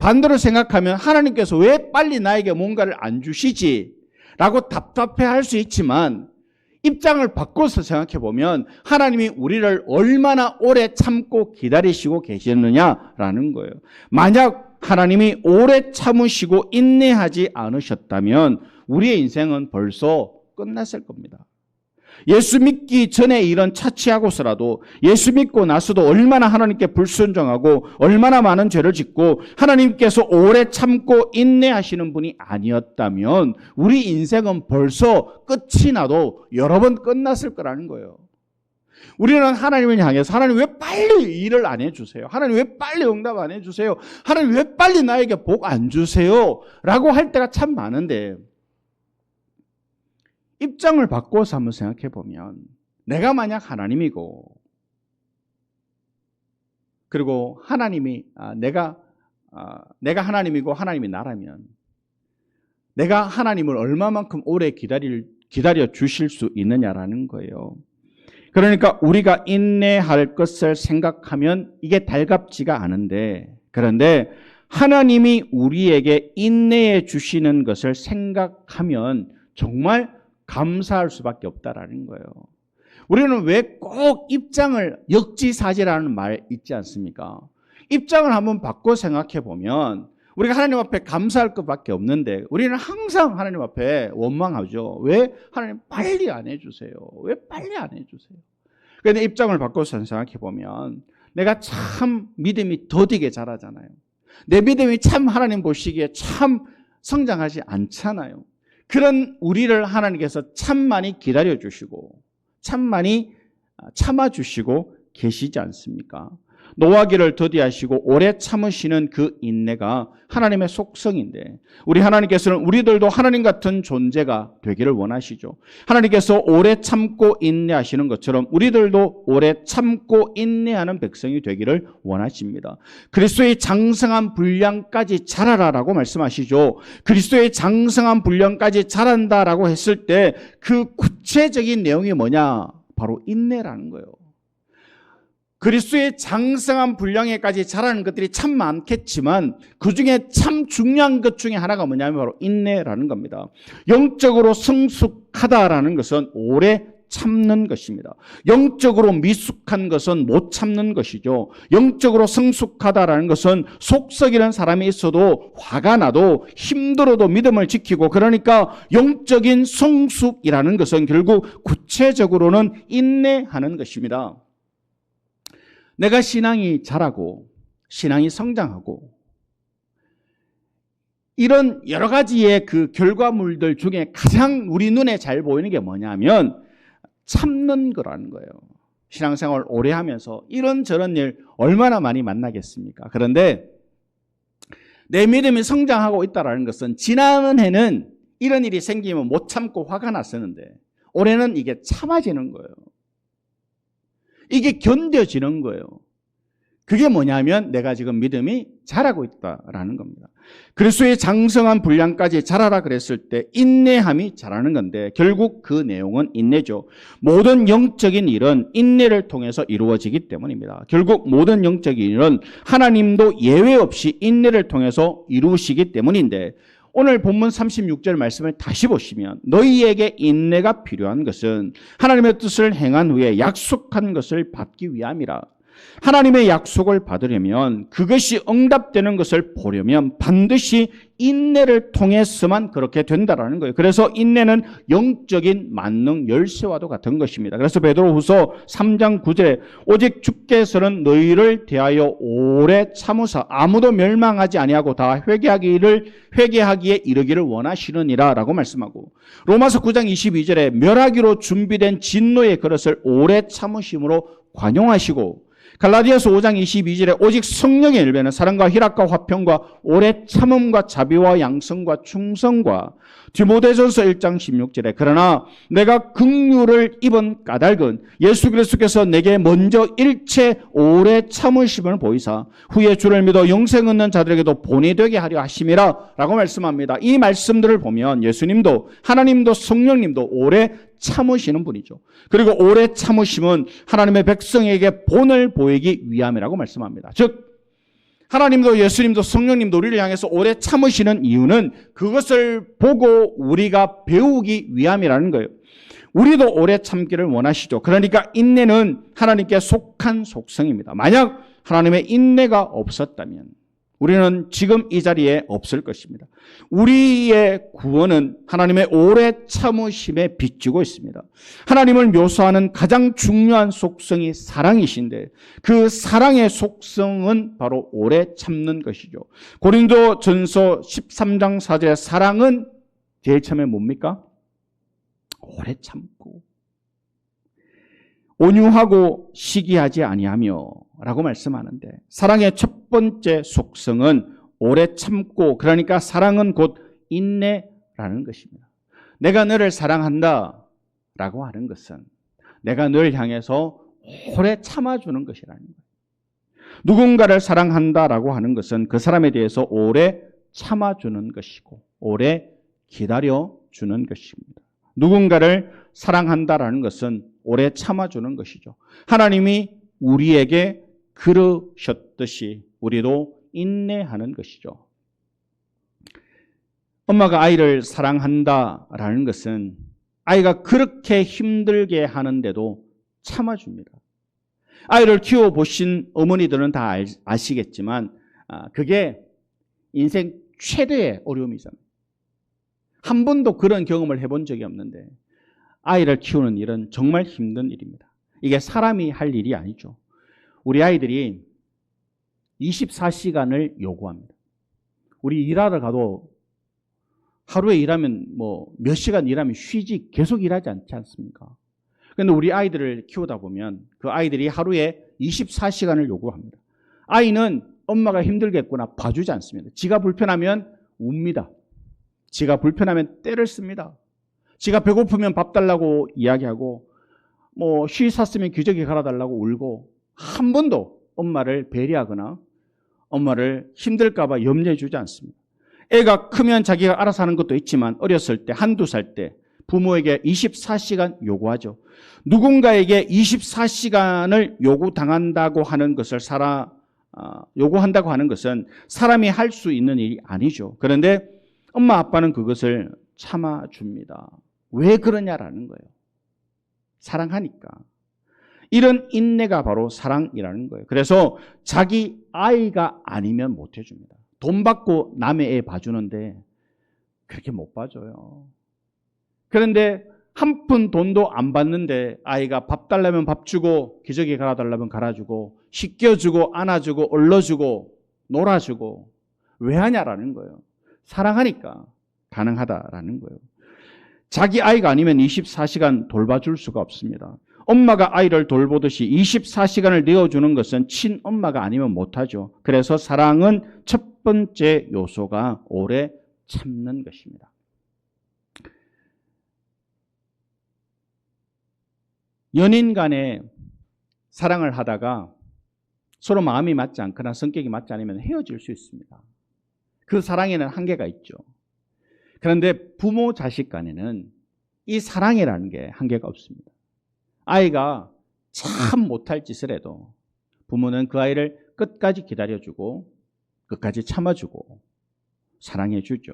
반대로 생각하면 하나님께서 왜 빨리 나에게 뭔가를 안 주시지? 라고 답답해할 수 있지만 입장을 바꿔서 생각해 보면 하나님이 우리를 얼마나 오래 참고 기다리시고 계시느냐라는 거예요. 만약 하나님이 오래 참으시고 인내하지 않으셨다면 우리의 인생은 벌써 끝났을 겁니다. 예수 믿기 전에 이런 차치하고서라도 예수 믿고 나서도 얼마나 하나님께 불순종하고 얼마나 많은 죄를 짓고 하나님께서 오래 참고 인내하시는 분이 아니었다면 우리 인생은 벌써 끝이 나도 여러 번 끝났을 거라는 거예요. 우리는 하나님을 향해서 하나님 왜 빨리 일을 안 해주세요? 하나님 왜 빨리 응답 안 해주세요? 하나님 왜 빨리 나에게 복 안 주세요? 라고 할 때가 참 많은데 입장을 바꿔서 한번 생각해 보면 내가 만약 하나님이고 그리고 하나님이 내가 하나님이고 하나님이 나라면 내가 하나님을 얼마만큼 오래 기다려 주실 수 있느냐라는 거예요. 그러니까 우리가 인내할 것을 생각하면 이게 달갑지가 않은데 그런데 하나님이 우리에게 인내해 주시는 것을 생각하면 정말 감사할 수밖에 없다라는 거예요. 우리는 왜 꼭 입장을 역지사지라는 말 있지 않습니까? 입장을 한번 바꿔 생각해 보면 우리가 하나님 앞에 감사할 것밖에 없는데 우리는 항상 하나님 앞에 원망하죠. 왜 하나님 빨리 안 해주세요? 왜 빨리 안 해주세요? 그런데 입장을 바꿔서 생각해 보면 내가 참 믿음이 더디게 자라잖아요. 내 믿음이 참 하나님 보시기에 참 성장하지 않잖아요. 그런 우리를 하나님께서 참 많이 기다려주시고 참 많이 참아주시고 계시지 않습니까? 노하기를 더디하시고 오래 참으시는 그 인내가 하나님의 속성인데 우리 하나님께서는 우리들도 하나님 같은 존재가 되기를 원하시죠. 하나님께서 오래 참고 인내하시는 것처럼 우리들도 오래 참고 인내하는 백성이 되기를 원하십니다. 그리스도의 장성한 분량까지 자라라라고 말씀하시죠. 그리스도의 장성한 분량까지 자란다라고 했을 때 그 구체적인 내용이 뭐냐? 바로 인내라는 거예요. 그리스도의 장성한 분량에까지 자라는 것들이 참 많겠지만 그중에 참 중요한 것 중에 하나가 뭐냐면 바로 인내라는 겁니다. 영적으로 성숙하다라는 것은 오래 참는 것입니다. 영적으로 미숙한 것은 못 참는 것이죠. 영적으로 성숙하다라는 것은 속 썩이는 사람이 있어도 화가 나도 힘들어도 믿음을 지키고 그러니까 영적인 성숙이라는 것은 결국 구체적으로는 인내하는 것입니다. 내가 신앙이 자라고 신앙이 성장하고 이런 여러 가지의 그 결과물들 중에 가장 우리 눈에 잘 보이는 게 뭐냐면 참는 거라는 거예요. 신앙생활 오래 하면서 이런저런 일 얼마나 많이 만나겠습니까? 그런데 내 믿음이 성장하고 있다는 것은 지난해는 이런 일이 생기면 못 참고 화가 났었는데 올해는 이게 참아지는 거예요. 이게 견뎌지는 거예요. 그게 뭐냐면 내가 지금 믿음이 자라고 있다라는 겁니다. 그리스도의 장성한 분량까지 자라라 그랬을 때 인내함이 자라는 건데 결국 그 내용은 인내죠. 모든 영적인 일은 인내를 통해서 이루어지기 때문입니다. 결국 모든 영적인 일은 하나님도 예외 없이 인내를 통해서 이루시기 때문인데 오늘 본문 36절 말씀을 다시 보시면 너희에게 인내가 필요한 것은 하나님의 뜻을 행한 후에 약속한 것을 받기 위함이라. 하나님의 약속을 받으려면 그것이 응답되는 것을 보려면 반드시 인내를 통해서만 그렇게 된다라는 거예요. 그래서 인내는 영적인 만능 열쇠와도 같은 것입니다. 그래서 베드로후서 3장 9절에 오직 주께서는 너희를 대하여 오래 참으사 아무도 멸망하지 아니하고 다 회개하기에 이르기를 원하시느니라 라고 말씀하고 로마서 9장 22절에 멸하기로 준비된 진노의 그릇을 오래 참으심으로 관용하시고 갈라디아서 5장 22절에 오직 성령의 열매는 사랑과 희락과 화평과 오래 참음과 자비와 양성과 충성과 디모데전서 1장 16절에 그러나 내가 긍휼을 입은 까닭은 예수 그리스도께서 내게 먼저 일체 오래 참으심을 보이사 후에 주를 믿어 영생 얻는 자들에게도 본이 되게 하려 하심이라 라고 말씀합니다. 이 말씀들을 보면 예수님도 하나님도 성령님도 오래 참으시는 분이죠. 그리고 오래 참으심은 하나님의 백성에게 본을 보이기 위함이라고 말씀합니다. 즉 하나님도 예수님도 성령님도 우리를 향해서 오래 참으시는 이유는 그것을 보고 우리가 배우기 위함이라는 거예요. 우리도 오래 참기를 원하시죠. 그러니까 인내는 하나님께 속한 속성입니다. 만약 하나님의 인내가 없었다면 우리는 지금 이 자리에 없을 것입니다. 우리의 구원은 하나님의 오래 참으심에 비추고 있습니다. 하나님을 묘사하는 가장 중요한 속성이 사랑이신데 그 사랑의 속성은 바로 오래 참는 것이죠. 고린도전서 13장 4절에 사랑은 제일 처음에 뭡니까? 오래 참고 온유하고 시기하지 아니하며 라고 말씀하는데 사랑의 첫 번째 속성은 오래 참고 그러니까 사랑은 곧 인내라는 것입니다. 내가 너를 사랑한다 라고 하는 것은 내가 너를 향해서 오래 참아주는 것이라는 거예요. 누군가를 사랑한다라고 하는 것은 그 사람에 대해서 오래 참아주는 것이고 오래 기다려주는 것입니다. 누군가를 사랑한다라는 것은 오래 참아주는 것이죠. 하나님이 우리에게 그러셨듯이 우리도 인내하는 것이죠. 엄마가 아이를 사랑한다라는 것은 아이가 그렇게 힘들게 하는데도 참아줍니다. 아이를 키워보신 어머니들은 다 아시겠지만 그게 인생 최대의 어려움이잖아요. 한 번도 그런 경험을 해본 적이 없는데 아이를 키우는 일은 정말 힘든 일입니다. 이게 사람이 할 일이 아니죠. 우리 아이들이 24시간을 요구합니다. 우리 일하러 가도 하루에 일하면 몇 시간 일하면 쉬지 계속 일하지 않지 않습니까? 그런데 우리 아이들을 키우다 보면 그 아이들이 하루에 24시간을 요구합니다. 아이는 엄마가 힘들겠구나 봐주지 않습니다. 지가 불편하면 웁니다. 지가 불편하면 떼를 씁니다. 지가 배고프면 밥 달라고 이야기하고 쉬 샀으면 기저귀 갈아달라고 울고 한 번도 엄마를 배려하거나 엄마를 힘들까 봐 염려해 주지 않습니다. 애가 크면 자기가 알아서 하는 것도 있지만 어렸을 때 한두 살 때 부모에게 24시간 요구하죠. 누군가에게 24시간을 요구한다고 하는 것은 사람이 할 수 있는 일이 아니죠. 그런데 엄마 아빠는 그것을 참아줍니다. 왜 그러냐라는 거예요. 사랑하니까. 이런 인내가 바로 사랑이라는 거예요. 그래서 자기 아이가 아니면 못 해줍니다. 돈 받고 남의 애 봐주는데 그렇게 못 봐줘요. 그런데 한 푼 돈도 안 받는데 아이가 밥 달라면 밥 주고 기저귀 갈아달라면 갈아주고 씻겨주고 안아주고 얼러주고 놀아주고 왜 하냐라는 거예요. 사랑하니까 가능하다라는 거예요. 자기 아이가 아니면 24시간 돌봐줄 수가 없습니다. 엄마가 아이를 돌보듯이 24시간을 내어주는 것은 친엄마가 아니면 못하죠. 그래서 사랑은 첫 번째 요소가 오래 참는 것입니다. 연인 간에 사랑을 하다가 서로 마음이 맞지 않거나 성격이 맞지 않으면 헤어질 수 있습니다. 그 사랑에는 한계가 있죠. 그런데 부모 자식 간에는 이 사랑이라는 게 한계가 없습니다. 아이가 참 못할 짓을 해도 부모는 그 아이를 끝까지 기다려주고 끝까지 참아주고 사랑해주죠.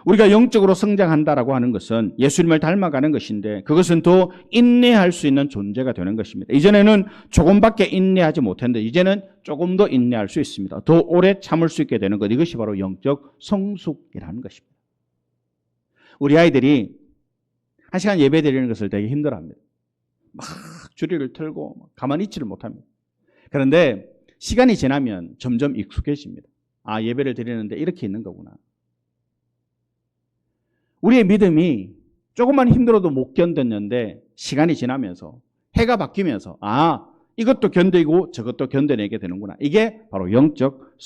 우리가 영적으로 성장한다라고 하는 것은 예수님을 닮아가는 것인데 그것은 더 인내할 수 있는 존재가 되는 것입니다. 이전에는 조금밖에 인내하지 못했는데 이제는 조금 더 인내할 수 있습니다. 더 오래 참을 수 있게 되는 것, 이것이 바로 영적 성숙이라는 것입니다. 우리 아이들이 1시간 예배 드리는 것을 되게 힘들어합니다. 막 주리를 틀고 가만히 있지를 못합니다. 그런데 시간이 지나면 점점 익숙해집니다. 아, 예배를 드리는데 이렇게 있는 거구나. 우리의 믿음이 조금만 힘들어도 못 견뎠는데 시간이 지나면서 해가 바뀌면서 이것도 견디고 저것도 견뎌내게 되는구나. 이게 바로 영적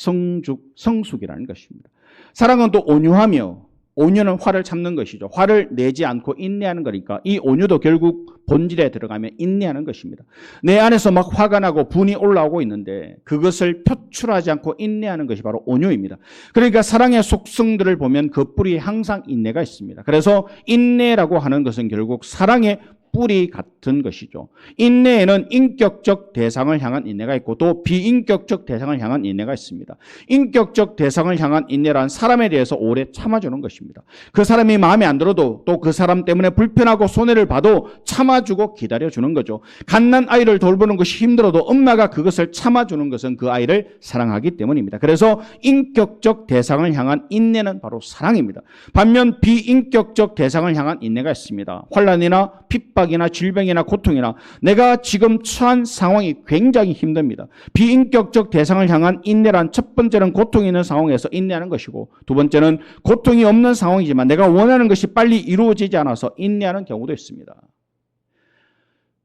성숙이라는 것입니다. 사랑은 또 온유하며 온유는 화를 참는 것이죠. 화를 내지 않고 인내하는 거니까 이 온유도 결국 본질에 들어가면 인내하는 것입니다. 내 안에서 막 화가 나고 분이 올라오고 있는데 그것을 표출하지 않고 인내하는 것이 바로 온유입니다. 그러니까 사랑의 속성들을 보면 그 뿌리에 항상 인내가 있습니다. 그래서 인내라고 하는 것은 결국 사랑의 뿌리 같은 것이죠. 인내에는 인격적 대상을 향한 인내가 있고 또 비인격적 대상을 향한 인내가 있습니다. 인격적 대상을 향한 인내란 사람에 대해서 오래 참아주는 것입니다. 그 사람이 마음에 안 들어도 또 그 사람 때문에 불편하고 손해를 봐도 참아주고 기다려주는 거죠. 갓난 아이를 돌보는 것이 힘들어도 엄마가 그것을 참아주는 것은 그 아이를 사랑하기 때문입니다. 그래서 인격적 대상을 향한 인내는 바로 사랑입니다. 반면 비인격적 대상을 향한 인내가 있습니다. 환난이나 핍박이나 질병이나 고통이나 내가 지금 처한 상황이 굉장히 힘듭니다. 비인격적 대상을 향한 인내란 첫 번째는 고통이 있는 상황에서 인내하는 것이고 두 번째는 고통이 없는 상황이지만 내가 원하는 것이 빨리 이루어지지 않아서 인내하는 경우도 있습니다.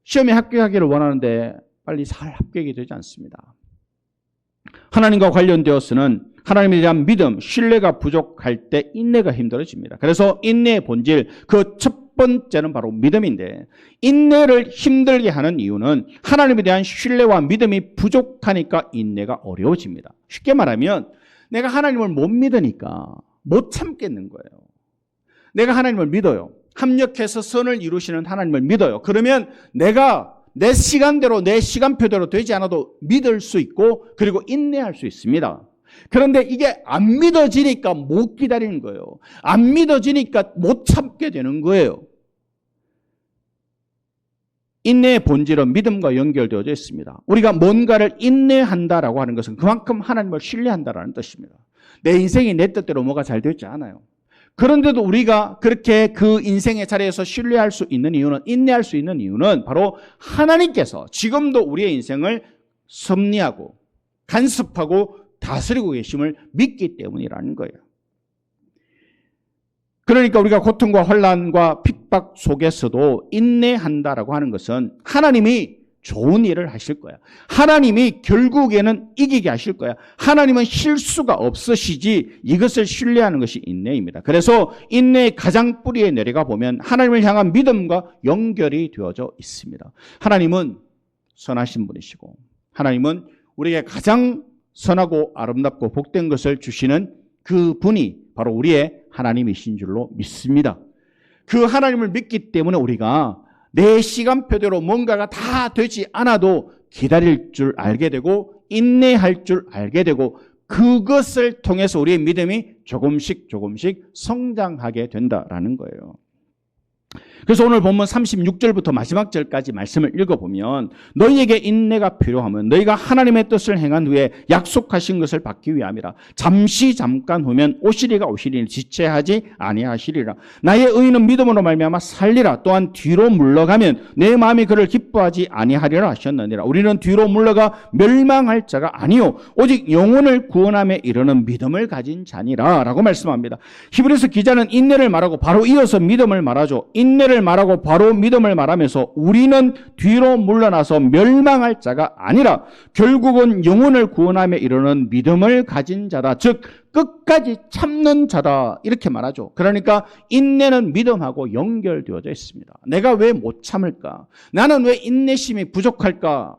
시험에 합격하기를 원하는데 빨리 잘 합격이 되지 않습니다. 하나님과 관련되어서는 하나님에 대한 믿음, 신뢰가 부족할 때 인내가 힘들어집니다. 그래서 인내의 본질, 그 첫 번째는 바로 믿음인데 인내를 힘들게 하는 이유는 하나님에 대한 신뢰와 믿음이 부족하니까 인내가 어려워집니다. 쉽게 말하면 내가 하나님을 못 믿으니까 못 참겠는 거예요. 내가 하나님을 믿어요. 합력해서 선을 이루시는 하나님을 믿어요. 그러면 내가 내 시간대로 내 시간표대로 되지 않아도 믿을 수 있고 그리고 인내할 수 있습니다. 그런데 이게 안 믿어지니까 못 기다리는 거예요. 안 믿어지니까 못 참게 되는 거예요. 인내의 본질은 믿음과 연결되어져 있습니다. 우리가 뭔가를 인내한다라고 하는 것은 그만큼 하나님을 신뢰한다라는 뜻입니다. 내 인생이 내 뜻대로 뭐가 잘 되지 않아요. 그런데도 우리가 그렇게 그 인생의 자리에서 신뢰할 수 있는 이유는, 인내할 수 있는 이유는 바로 하나님께서 지금도 우리의 인생을 섭리하고 간섭하고 다스리고 계심을 믿기 때문이라는 거예요. 그러니까 우리가 고통과 혼란과 핍박 속에서도 인내한다라고 하는 것은 하나님이 좋은 일을 하실 거야. 하나님이 결국에는 이기게 하실 거야. 하나님은 실수가 없으시지, 이것을 신뢰하는 것이 인내입니다. 그래서 인내의 가장 뿌리에 내려가 보면 하나님을 향한 믿음과 연결이 되어져 있습니다. 하나님은 선하신 분이시고, 하나님은 우리에게 가장 선하고 아름답고 복된 것을 주시는 그 분이 바로 우리의 하나님이신 줄로 믿습니다. 그 하나님을 믿기 때문에 우리가 내 시간표대로 뭔가가 다 되지 않아도 기다릴 줄 알게 되고 인내할 줄 알게 되고, 그것을 통해서 우리의 믿음이 조금씩 성장하게 된다라는 거예요. 그래서 오늘 본문 36절부터 마지막 절까지 말씀을 읽어보면, 너희에게 인내가 필요하면 너희가 하나님의 뜻을 행한 후에 약속하신 것을 받기 위함이라. 잠깐 후면 오시리가 오시리니 지체하지 아니하시리라. 나의 의인은 믿음으로 말미암아 살리라. 또한 뒤로 물러가면 내 마음이 그를 기뻐하지 아니하리라 하셨느니라. 우리는 뒤로 물러가 멸망할 자가 아니요 오직 영혼을 구원함에 이르는 믿음을 가진 자니라 라고 말씀합니다. 히브리서 기자는 인내를 말하고 바로 이어서 믿음을 말하죠. 인내를 말하고 바로 믿음을 말하면서 우리는 뒤로 물러나서 멸망할 자가 아니라 결국은 영혼을 구원함에 이르는 믿음을 가진 자다. 즉 끝까지 참는 자다, 이렇게 말하죠. 그러니까 인내는 믿음하고 연결되어져 있습니다. 내가 왜 못 참을까? 나는 왜 인내심이 부족할까?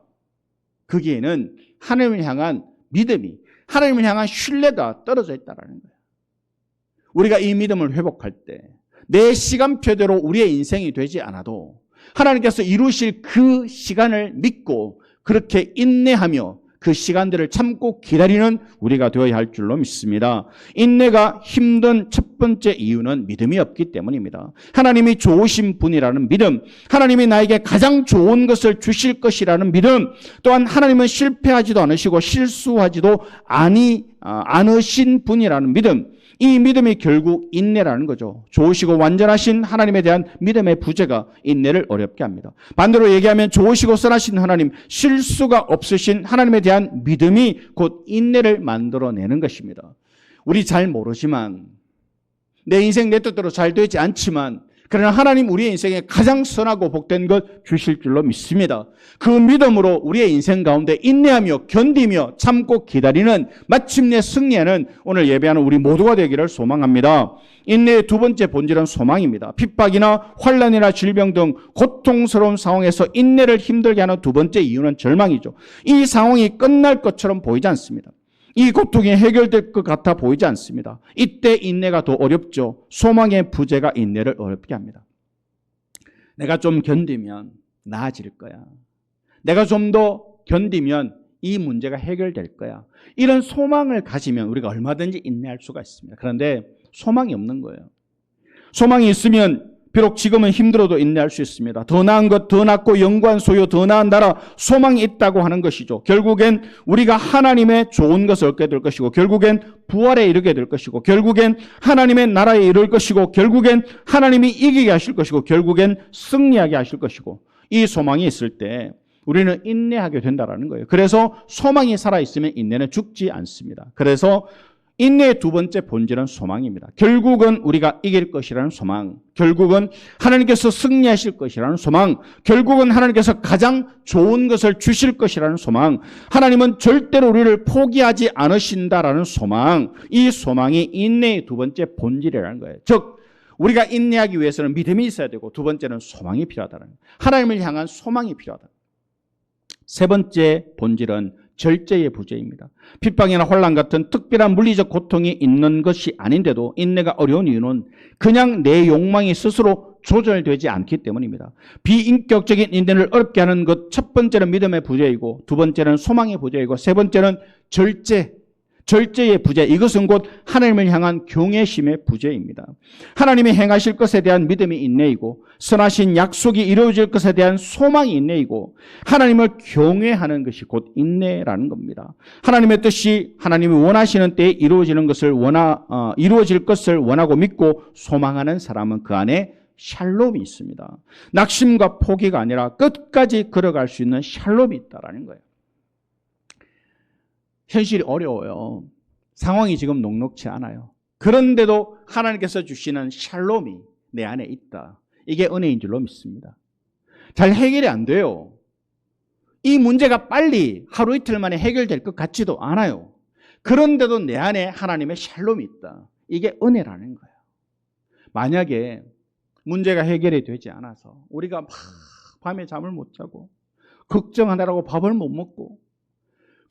거기에는 하나님을 향한 믿음이, 하나님을 향한 신뢰가 떨어져 있다는 거예요. 우리가 이 믿음을 회복할 때 내 시간표대로 우리의 인생이 되지 않아도 하나님께서 이루실 그 시간을 믿고 그렇게 인내하며 그 시간들을 참고 기다리는 우리가 되어야 할 줄로 믿습니다. 인내가 힘든 첫 번째 이유는 믿음이 없기 때문입니다. 하나님이 좋으신 분이라는 믿음, 하나님이 나에게 가장 좋은 것을 주실 것이라는 믿음, 또한 하나님은 실패하지도 않으시고 실수하지도 않으신 분이라는 믿음, 이 믿음이 결국 인내라는 거죠. 좋으시고 완전하신 하나님에 대한 믿음의 부재가 인내를 어렵게 합니다. 반대로 얘기하면 좋으시고 선하신 하나님, 실수가 없으신 하나님에 대한 믿음이 곧 인내를 만들어내는 것입니다. 우리 잘 모르지만, 내 인생 내 뜻대로 잘 되지 않지만, 그러나 하나님 우리의 인생에 가장 선하고 복된 것 주실 줄로 믿습니다. 그 믿음으로 우리의 인생 가운데 인내하며 견디며 참고 기다리는 마침내 승리하는 오늘 예배하는 우리 모두가 되기를 소망합니다. 인내의 두 번째 본질은 소망입니다. 핍박이나 환난이나 질병 등 고통스러운 상황에서 인내를 힘들게 하는 두 번째 이유는 절망이죠. 이 상황이 끝날 것처럼 보이지 않습니다. 이 고통이 해결될 것 같아 보이지 않습니다. 이때 인내가 더 어렵죠. 소망의 부재가 인내를 어렵게 합니다. 내가 좀 견디면 나아질 거야. 내가 좀 더 견디면 이 문제가 해결될 거야. 이런 소망을 가지면 우리가 얼마든지 인내할 수가 있습니다. 그런데 소망이 없는 거예요. 소망이 있으면 비록 지금은 힘들어도 인내할 수 있습니다. 더 나은 것, 더 낫고 영광 소유, 더 나은 나라, 소망이 있다고 하는 것이죠. 결국엔 우리가 하나님의 좋은 것을 얻게 될 것이고, 결국엔 부활에 이르게 될 것이고, 결국엔 하나님의 나라에 이를 것이고, 결국엔 하나님이 이기게 하실 것이고, 결국엔 승리하게 하실 것이고, 이 소망이 있을 때 우리는 인내하게 된다는 거예요. 그래서 소망이 살아있으면 인내는 죽지 않습니다. 그래서 인내의 두 번째 본질은 소망입니다. 결국은 우리가 이길 것이라는 소망, 결국은 하나님께서 승리하실 것이라는 소망, 결국은 하나님께서 가장 좋은 것을 주실 것이라는 소망, 하나님은 절대로 우리를 포기하지 않으신다라는 소망, 이 소망이 인내의 두 번째 본질이라는 거예요. 즉 우리가 인내하기 위해서는 믿음이 있어야 되고, 두 번째는 소망이 필요하다는 거예요. 하나님을 향한 소망이 필요하다. 세 번째 본질은 절제의 부재입니다. 핍박이나 혼란 같은 특별한 물리적 고통이 있는 것이 아닌데도 인내가 어려운 이유는 그냥 내 욕망이 스스로 조절되지 않기 때문입니다. 비인격적인 인내를 어렵게 하는 것, 첫 번째는 믿음의 부재이고, 두 번째는 소망의 부재이고, 세 번째는 절제. 절제의 부재, 이것은 곧 하나님을 향한 경외심의 부재입니다. 하나님이 행하실 것에 대한 믿음이 인내이고 선하신 약속이 이루어질 것에 대한 소망이 인내이고 하나님을 경외하는 것이 곧 인내라는 겁니다. 하나님의 뜻이 하나님이 원하시는 때에 이루어질 것을 원하고 믿고 소망하는 사람은 그 안에 샬롬이 있습니다. 낙심과 포기가 아니라 끝까지 걸어갈 수 있는 샬롬이 있다라는 거예요. 현실이 어려워요. 상황이 지금 녹록치 않아요. 그런데도 하나님께서 주시는 샬롬이 내 안에 있다. 이게 은혜인 줄로 믿습니다. 잘 해결이 안 돼요. 이 문제가 빨리 하루 이틀 만에 해결될 것 같지도 않아요. 그런데도 내 안에 하나님의 샬롬이 있다. 이게 은혜라는 거예요. 만약에 문제가 해결이 되지 않아서 우리가 막 밤에 잠을 못 자고 걱정하느라고 밥을 못 먹고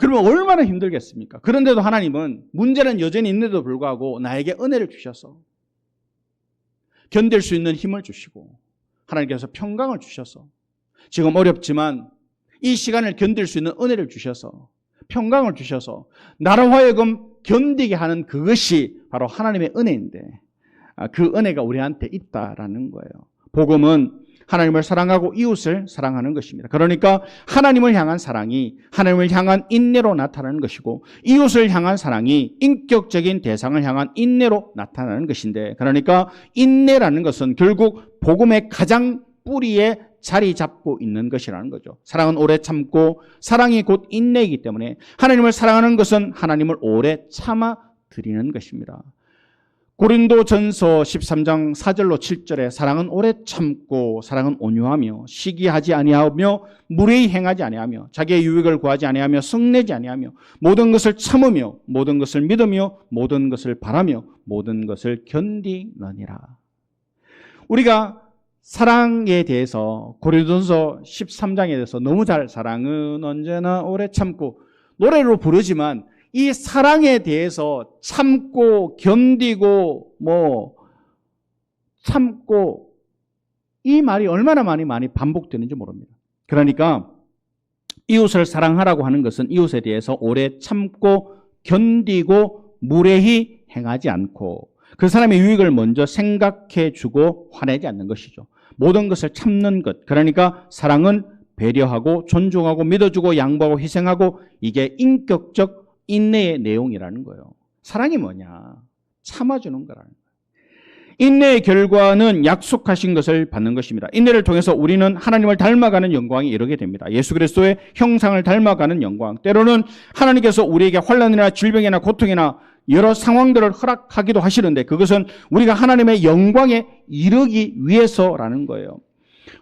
그러면 얼마나 힘들겠습니까? 그런데도 하나님은 문제는 여전히 있는데도 불구하고 나에게 은혜를 주셔서 견딜 수 있는 힘을 주시고 하나님께서 평강을 주셔서 지금 어렵지만 이 시간을 견딜 수 있는 은혜를 주셔서 평강을 주셔서 나로 하여금 견디게 하는 그것이 바로 하나님의 은혜인데 그 은혜가 우리한테 있다라는 거예요. 복음은 하나님을 사랑하고 이웃을 사랑하는 것입니다. 그러니까 하나님을 향한 사랑이 하나님을 향한 인내로 나타나는 것이고 이웃을 향한 사랑이 인격적인 대상을 향한 인내로 나타나는 것인데 그러니까 인내라는 것은 결국 복음의 가장 뿌리에 자리 잡고 있는 것이라는 거죠. 사랑은 오래 참고 사랑이 곧 인내이기 때문에 하나님을 사랑하는 것은 하나님을 오래 참아 드리는 것입니다. 고린도전서 13장 4절로 7절에 사랑은 오래 참고 사랑은 온유하며 시기하지 아니하며 무례히 행하지 아니하며 자기의 유익을 구하지 아니하며 성내지 아니하며 모든 것을 참으며 모든 것을 믿으며 모든 것을 바라며 모든 것을 견디느니라. 우리가 사랑에 대해서 고린도전서 13장에 대해서 너무 잘 사랑은 언제나 오래 참고 노래로 부르지만 이 사랑에 대해서 참고 견디고 참고 이 말이 얼마나 많이 반복되는지 모릅니다. 그러니까 이웃을 사랑하라고 하는 것은 이웃에 대해서 오래 참고 견디고 무례히 행하지 않고 그 사람의 유익을 먼저 생각해 주고 화내지 않는 것이죠. 모든 것을 참는 것. 그러니까 사랑은 배려하고 존중하고 믿어주고 양보하고 희생하고 이게 인격적 인내의 내용이라는 거예요. 사랑이 뭐냐? 참아주는 거라는 거예요. 인내의 결과는 약속하신 것을 받는 것입니다. 인내를 통해서 우리는 하나님을 닮아가는 영광에 이르게 됩니다. 예수 그리스도의 형상을 닮아가는 영광. 때로는 하나님께서 우리에게 환난이나 질병이나 고통이나 여러 상황들을 허락하기도 하시는데 그것은 우리가 하나님의 영광에 이르기 위해서라는 거예요.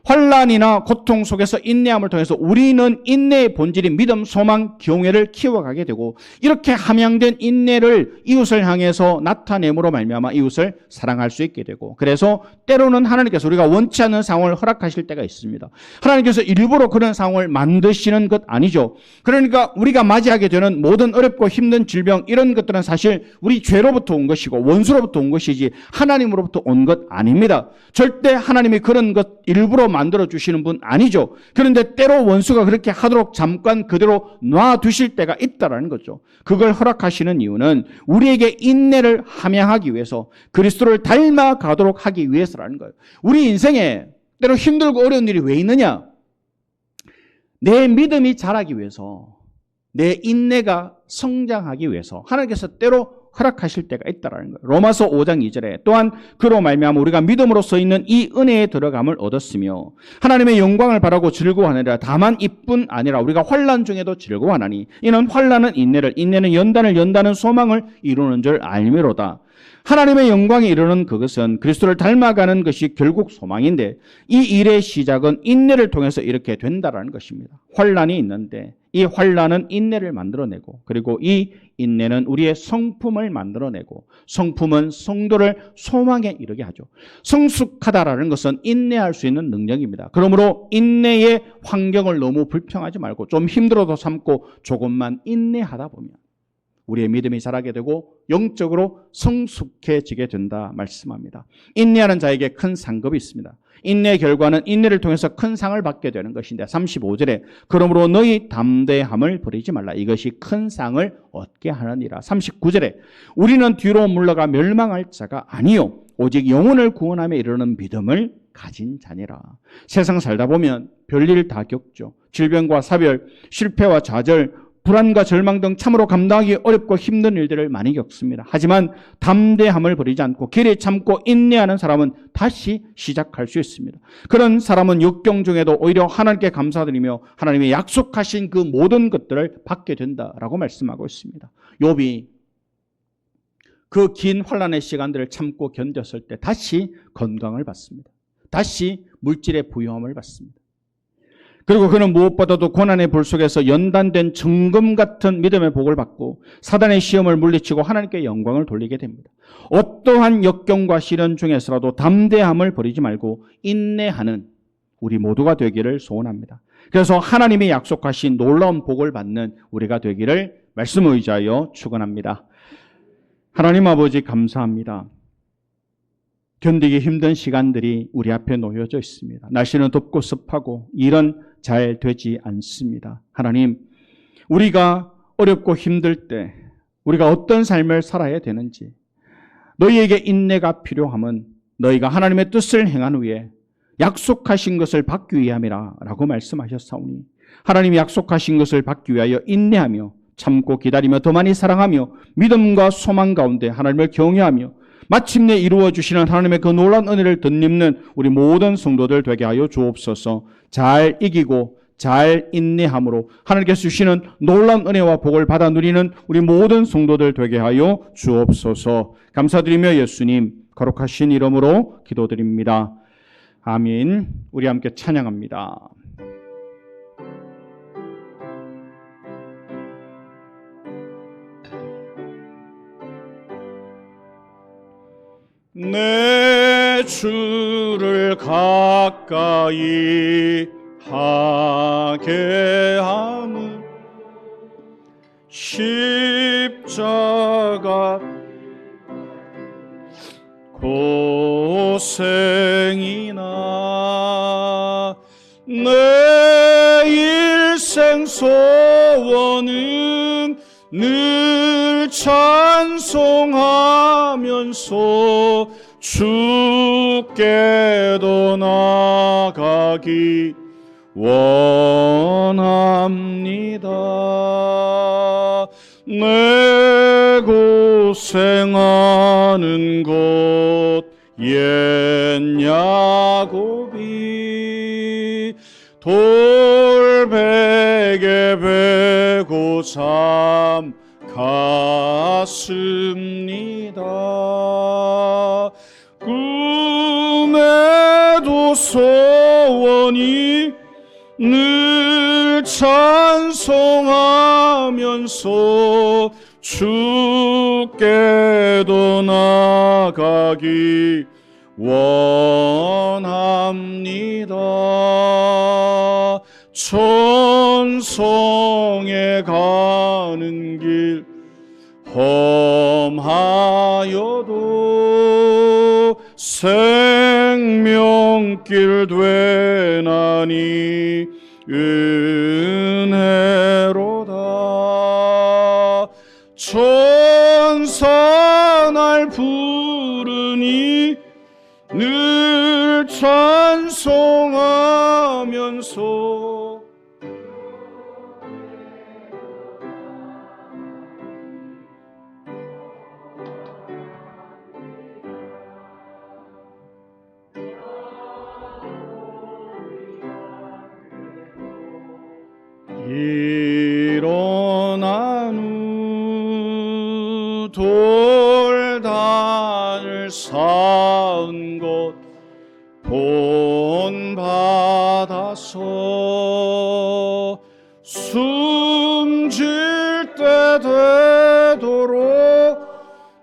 환난이나 고통 속에서 인내함을 통해서 우리는 인내의 본질인 믿음, 소망, 경외를 키워가게 되고 이렇게 함양된 인내를 이웃을 향해서 나타냄으로 말미암아 이웃을 사랑할 수 있게 되고 그래서 때로는 하나님께서 우리가 원치 않는 상황을 허락하실 때가 있습니다. 하나님께서 일부러 그런 상황을 만드시는 것 아니죠. 그러니까 우리가 맞이하게 되는 모든 어렵고 힘든 질병 이런 것들은 사실 우리 죄로부터 온 것이고 원수로부터 온 것이지 하나님으로부터 온 것 아닙니다. 절대 하나님이 그런 것 일부러 만들어주시는 분 아니죠. 그런데 때로 원수가 그렇게 하도록 잠깐 그대로 놔두실 때가 있다는 거죠. 그걸 허락하시는 이유는 우리에게 인내를 함양하기 위해서 그리스도를 닮아가도록 하기 위해서라는 거예요. 우리 인생에 때로 힘들고 어려운 일이 왜 있느냐? 내 믿음이 자라기 위해서 내 인내가 성장하기 위해서 하나님께서 때로 허락하실 때가 있다라는 거예요. 로마서 5장 2절에 또한 그로 말미암아 우리가 믿음으로써 있는 이 은혜에 들어감을 얻었으며 하나님의 영광을 바라고 즐거워하느라 다만 이뿐 아니라 우리가 환난 중에도 즐거워하나니 이는 환난은 인내를 인내는 연단은 소망을 이루는 줄 알미로다. 하나님의 영광에 이르는 그것은 그리스도를 닮아가는 것이 결국 소망인데 이 일의 시작은 인내를 통해서 이렇게 된다라는 것입니다. 환난이 있는데 이 환난은 인내를 만들어내고 그리고 이 인내는 우리의 성품을 만들어내고 성품은 성도를 소망에 이르게 하죠. 성숙하다라는 것은 인내할 수 있는 능력입니다. 그러므로 인내의 환경을 너무 불평하지 말고 좀 힘들어도 참고 조금만 인내하다 보면 우리의 믿음이 자라게 되고 영적으로 성숙해지게 된다 말씀합니다. 인내하는 자에게 큰 상급이 있습니다. 인내의 결과는 인내를 통해서 큰 상을 받게 되는 것인데 35절에 그러므로 너희 담대함을 버리지 말라. 이것이 큰 상을 얻게 하느니라. 39절에 우리는 뒤로 물러가 멸망할 자가 아니요 오직 영혼을 구원함에 이르는 믿음을 가진 자니라. 세상 살다 보면 별일 다 겪죠. 질병과 사별, 실패와 좌절, 불안과 절망 등 참으로 감당하기 어렵고 힘든 일들을 많이 겪습니다. 하지만 담대함을 버리지 않고 길에 참고 인내하는 사람은 다시 시작할 수 있습니다. 그런 사람은 역경 중에도 오히려 하나님께 감사드리며 하나님의 약속하신 그 모든 것들을 받게 된다라고 말씀하고 있습니다. 욥이 그 긴 환난의 시간들을 참고 견뎠을 때 다시 건강을 받습니다. 다시 물질의 부유함을 받습니다. 그리고 그는 무엇보다도 고난의 불 속에서 연단된 정금 같은 믿음의 복을 받고 사단의 시험을 물리치고 하나님께 영광을 돌리게 됩니다. 어떠한 역경과 시련 중에서라도 담대함을 버리지 말고 인내하는 우리 모두가 되기를 소원합니다. 그래서 하나님이 약속하신 놀라운 복을 받는 우리가 되기를 말씀 의지하여 축원합니다. 하나님 아버지 감사합니다. 견디기 힘든 시간들이 우리 앞에 놓여져 있습니다. 날씨는 덥고 습하고 일은 잘 되지 않습니다. 하나님, 우리가 어렵고 힘들 때 우리가 어떤 삶을 살아야 되는지, 너희에게 인내가 필요함은 너희가 하나님의 뜻을 행한 후에 약속하신 것을 받기 위함이라 라고 말씀하셨사오니 하나님이 약속하신 것을 받기 위하여 인내하며 참고 기다리며 더 많이 사랑하며 믿음과 소망 가운데 하나님을 경외하며 마침내 이루어 주시는 하나님의 그 놀라운 은혜를 덧입는 우리 모든 성도들 되게 하여 주옵소서. 잘 이기고 잘 인내함으로 하나님께서 주시는 놀라운 은혜와 복을 받아 누리는 우리 모든 성도들 되게 하여 주옵소서. 감사드리며 예수님 거룩하신 이름으로 기도드립니다. 아멘. 우리 함께 찬양합니다. 내 주를 가까이 하게 함은 십자가 고생이나 내 일생 소원은 늘 찬송하면서 주께도 나가기 원합니다. 내 고생하는 곳 옛 야곱이 돌베개 베고 잠 갔습니다. 꿈에도 소원이 늘 찬송하면서 주께도 나가기 원합니다. 천성에 가는 길 험하여도 생명길 되나니 은혜로다. 천사 날 부르니 늘 찬송하면서 일어난 후 돌단을 쌓은 곳 본받아서 숨질 때 되도록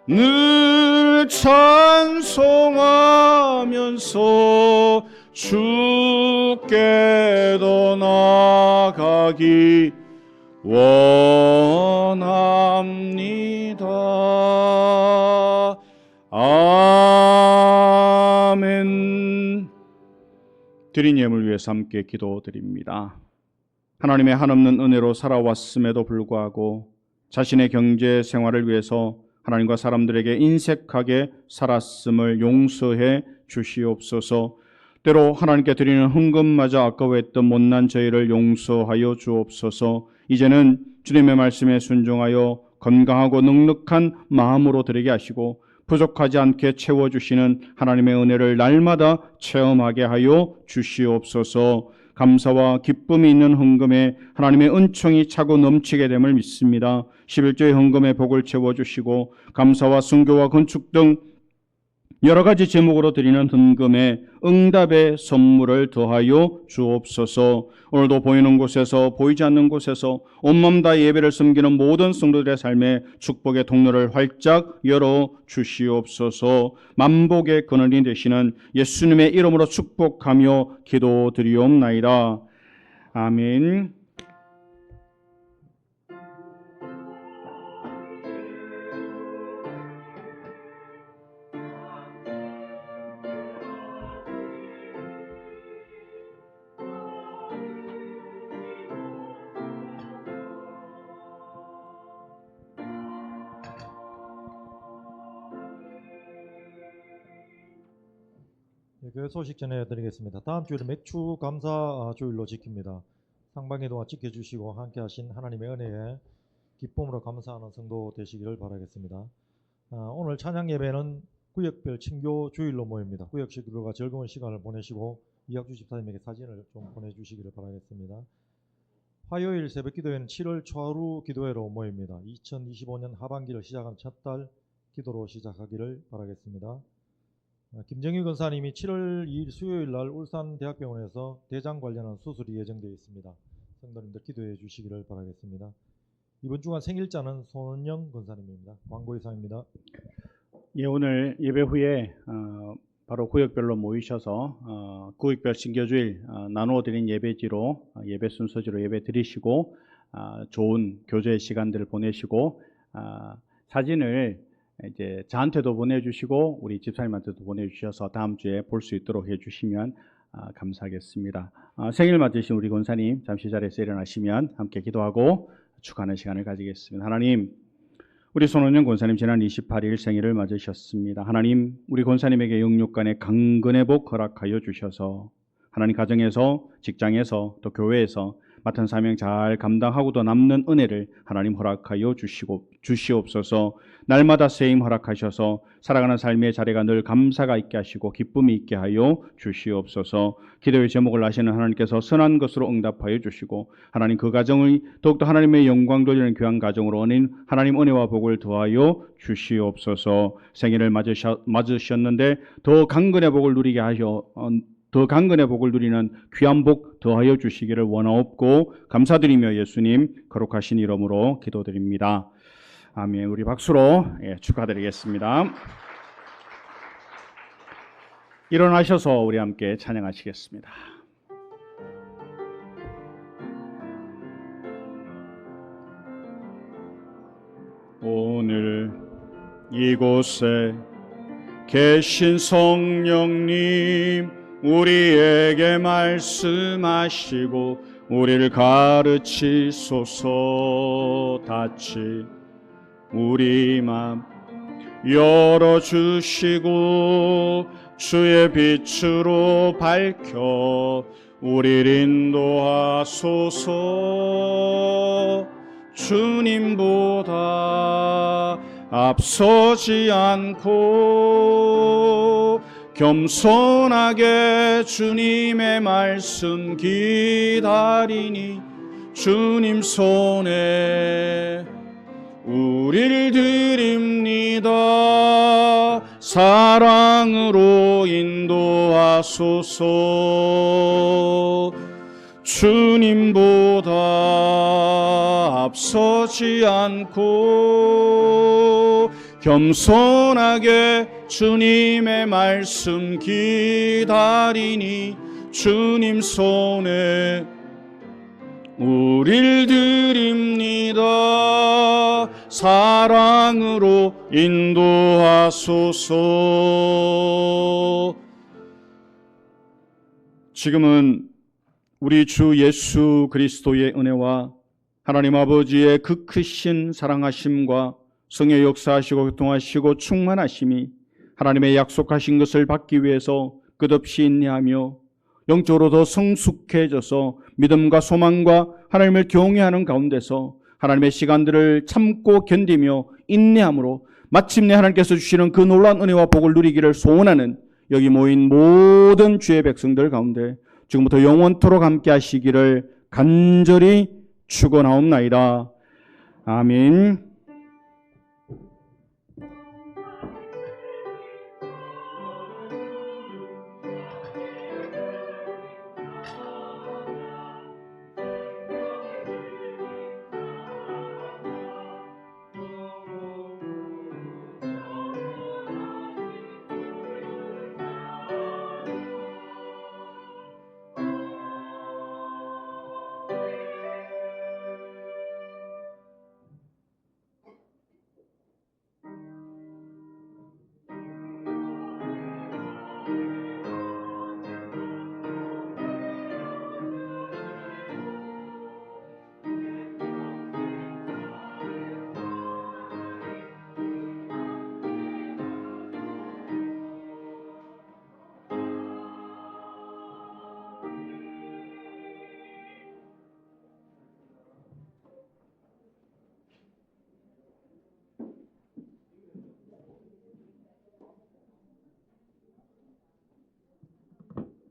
늘 찬송하면서 주께도 나가기 원합니다. 드립니다. 아멘. 드린 예물 위해서 함께 기도드립니다. 하나님의 한없는 은혜로 살아왔음에도 불구하고 자신의 경제 생활을 위해서 하나님과 사람들에게 인색하게 살았음을 용서해 주시옵소서. 때로 하나님께 드리는 헌금마저 아까워했던 못난 저희를 용서하여 주옵소서. 이제는 주님의 말씀에 순종하여 건강하고 넉넉한 마음으로 드리게 하시고 부족하지 않게 채워주시는 하나님의 은혜를 날마다 체험하게 하여 주시옵소서. 감사와 기쁨이 있는 헌금에 하나님의 은총이 차고 넘치게 됨을 믿습니다. 11조의 헌금의 복을 채워주시고 감사와 순교와 건축 등 여러 가지 제목으로 드리는 헌금에 응답의 선물을 더하여 주옵소서. 오늘도 보이는 곳에서 보이지 않는 곳에서 온몸 다 예배를 섬기는 모든 성도들의 삶에 축복의 통로를 활짝 열어 주시옵소서. 만복의 근원이 되시는 예수님의 이름으로 축복하며 기도드리옵나이다. 아멘. 교회 소식 전해드리겠습니다. 다음 주일은 맥주 감사 주일로 지킵니다. 상반기 동안 지켜주시고 함께하신 하나님의 은혜에 기쁨으로 감사하는 성도 되시기를 바라겠습니다. 오늘 찬양 예배는 구역별 친교 주일로 모입니다. 구역 식구들과 즐거운 시간을 보내시고 이학주 집사님에게 사진을 좀 보내주시기를 바라겠습니다. 화요일 새벽 기도회는 7월 초하루 기도회로 모입니다. 2025년 하반기를 시작한 첫 달 기도로 시작하기를 바라겠습니다. 김정희 권사님이 7월 2일 수요일 날 울산대학병원에서 대장 관련한 수술이 예정되어 있습니다. 성도님들 기도해 주시기를 바라겠습니다. 이번 주간 생일자는 손은영 권사님입니다. 광고 이상입니다. 예, 오늘 예배 후에 바로 구역별로 모이셔서 구역별 신교주일 나누어 드린 예배지로 예배 순서지로 예배 드리시고 좋은 교제 시간들을 보내시고 사진을 이제 저한테도 보내주시고 우리 집사님한테도 보내주셔서 다음 주에 볼 수 있도록 해주시면 감사하겠습니다. 생일 맞으신 우리 권사님 잠시 자리에서 일어나시면 함께 기도하고 축하하는 시간을 가지겠습니다. 하나님, 우리 손원영 권사님 지난 28일 생일을 맞으셨습니다. 하나님, 우리 권사님에게 영육간의 강건의 복 허락하여 주셔서 하나님 가정에서, 직장에서, 또 교회에서 맡은 사명 잘 감당하고도 남는 은혜를 하나님 허락하여 주시옵소서. 날마다 세임 허락하셔서 살아가는 삶의 자리가 늘 감사가 있게 하시고 기쁨이 있게 하여 주시옵소서. 기도의 제목을 아시는 하나님께서 선한 것으로 응답하여 주시고 하나님 그 가정의 더욱더 하나님의 영광 돌리는 귀한 가정으로 하나님 은혜와 복을 더하여 주시옵소서. 생일을 맞으셨는데 더 강건의 복을 누리게 하셔 더 강건의 복을 누리는 귀한 복 더하여 주시기를 원하옵고 감사드리며 예수님 거룩하신 이름으로 기도드립니다. 아멘. 우리 박수로 축하드리겠습니다. 일어나셔서 우리 함께 찬양하시겠습니다. 오늘 이곳에 계신 성령님 우리에게 말씀하시고 우리를 가르치소서. 다치 우리 맘 열어주시고 주의 빛으로 밝혀 우리를 인도하소서. 주님보다 앞서지 않고 겸손하게 주님의 말씀 기다리니 주님 손에 우리를 드립니다. 사랑으로 인도하소서. 주님보다 앞서지 않고 겸손하게 주님의 말씀 기다리니 주님 손에 우릴 드립니다. 사랑으로 인도하소서. 지금은 우리 주 예수 그리스도의 은혜와 하나님 아버지의 그 크신 사랑하심과 성의 역사하시고 교통하시고 충만하심이 하나님의 약속하신 것을 받기 위해서 끝없이 인내하며 영적으로 더 성숙해져서 믿음과 소망과 하나님을 경외하는 가운데서 하나님의 시간들을 참고 견디며 인내함으로 마침내 하나님께서 주시는 그 놀라운 은혜와 복을 누리기를 소원하는 여기 모인 모든 주의 백성들 가운데 지금부터 영원토록 함께 하시기를 간절히 축원하옵나이다. 아멘.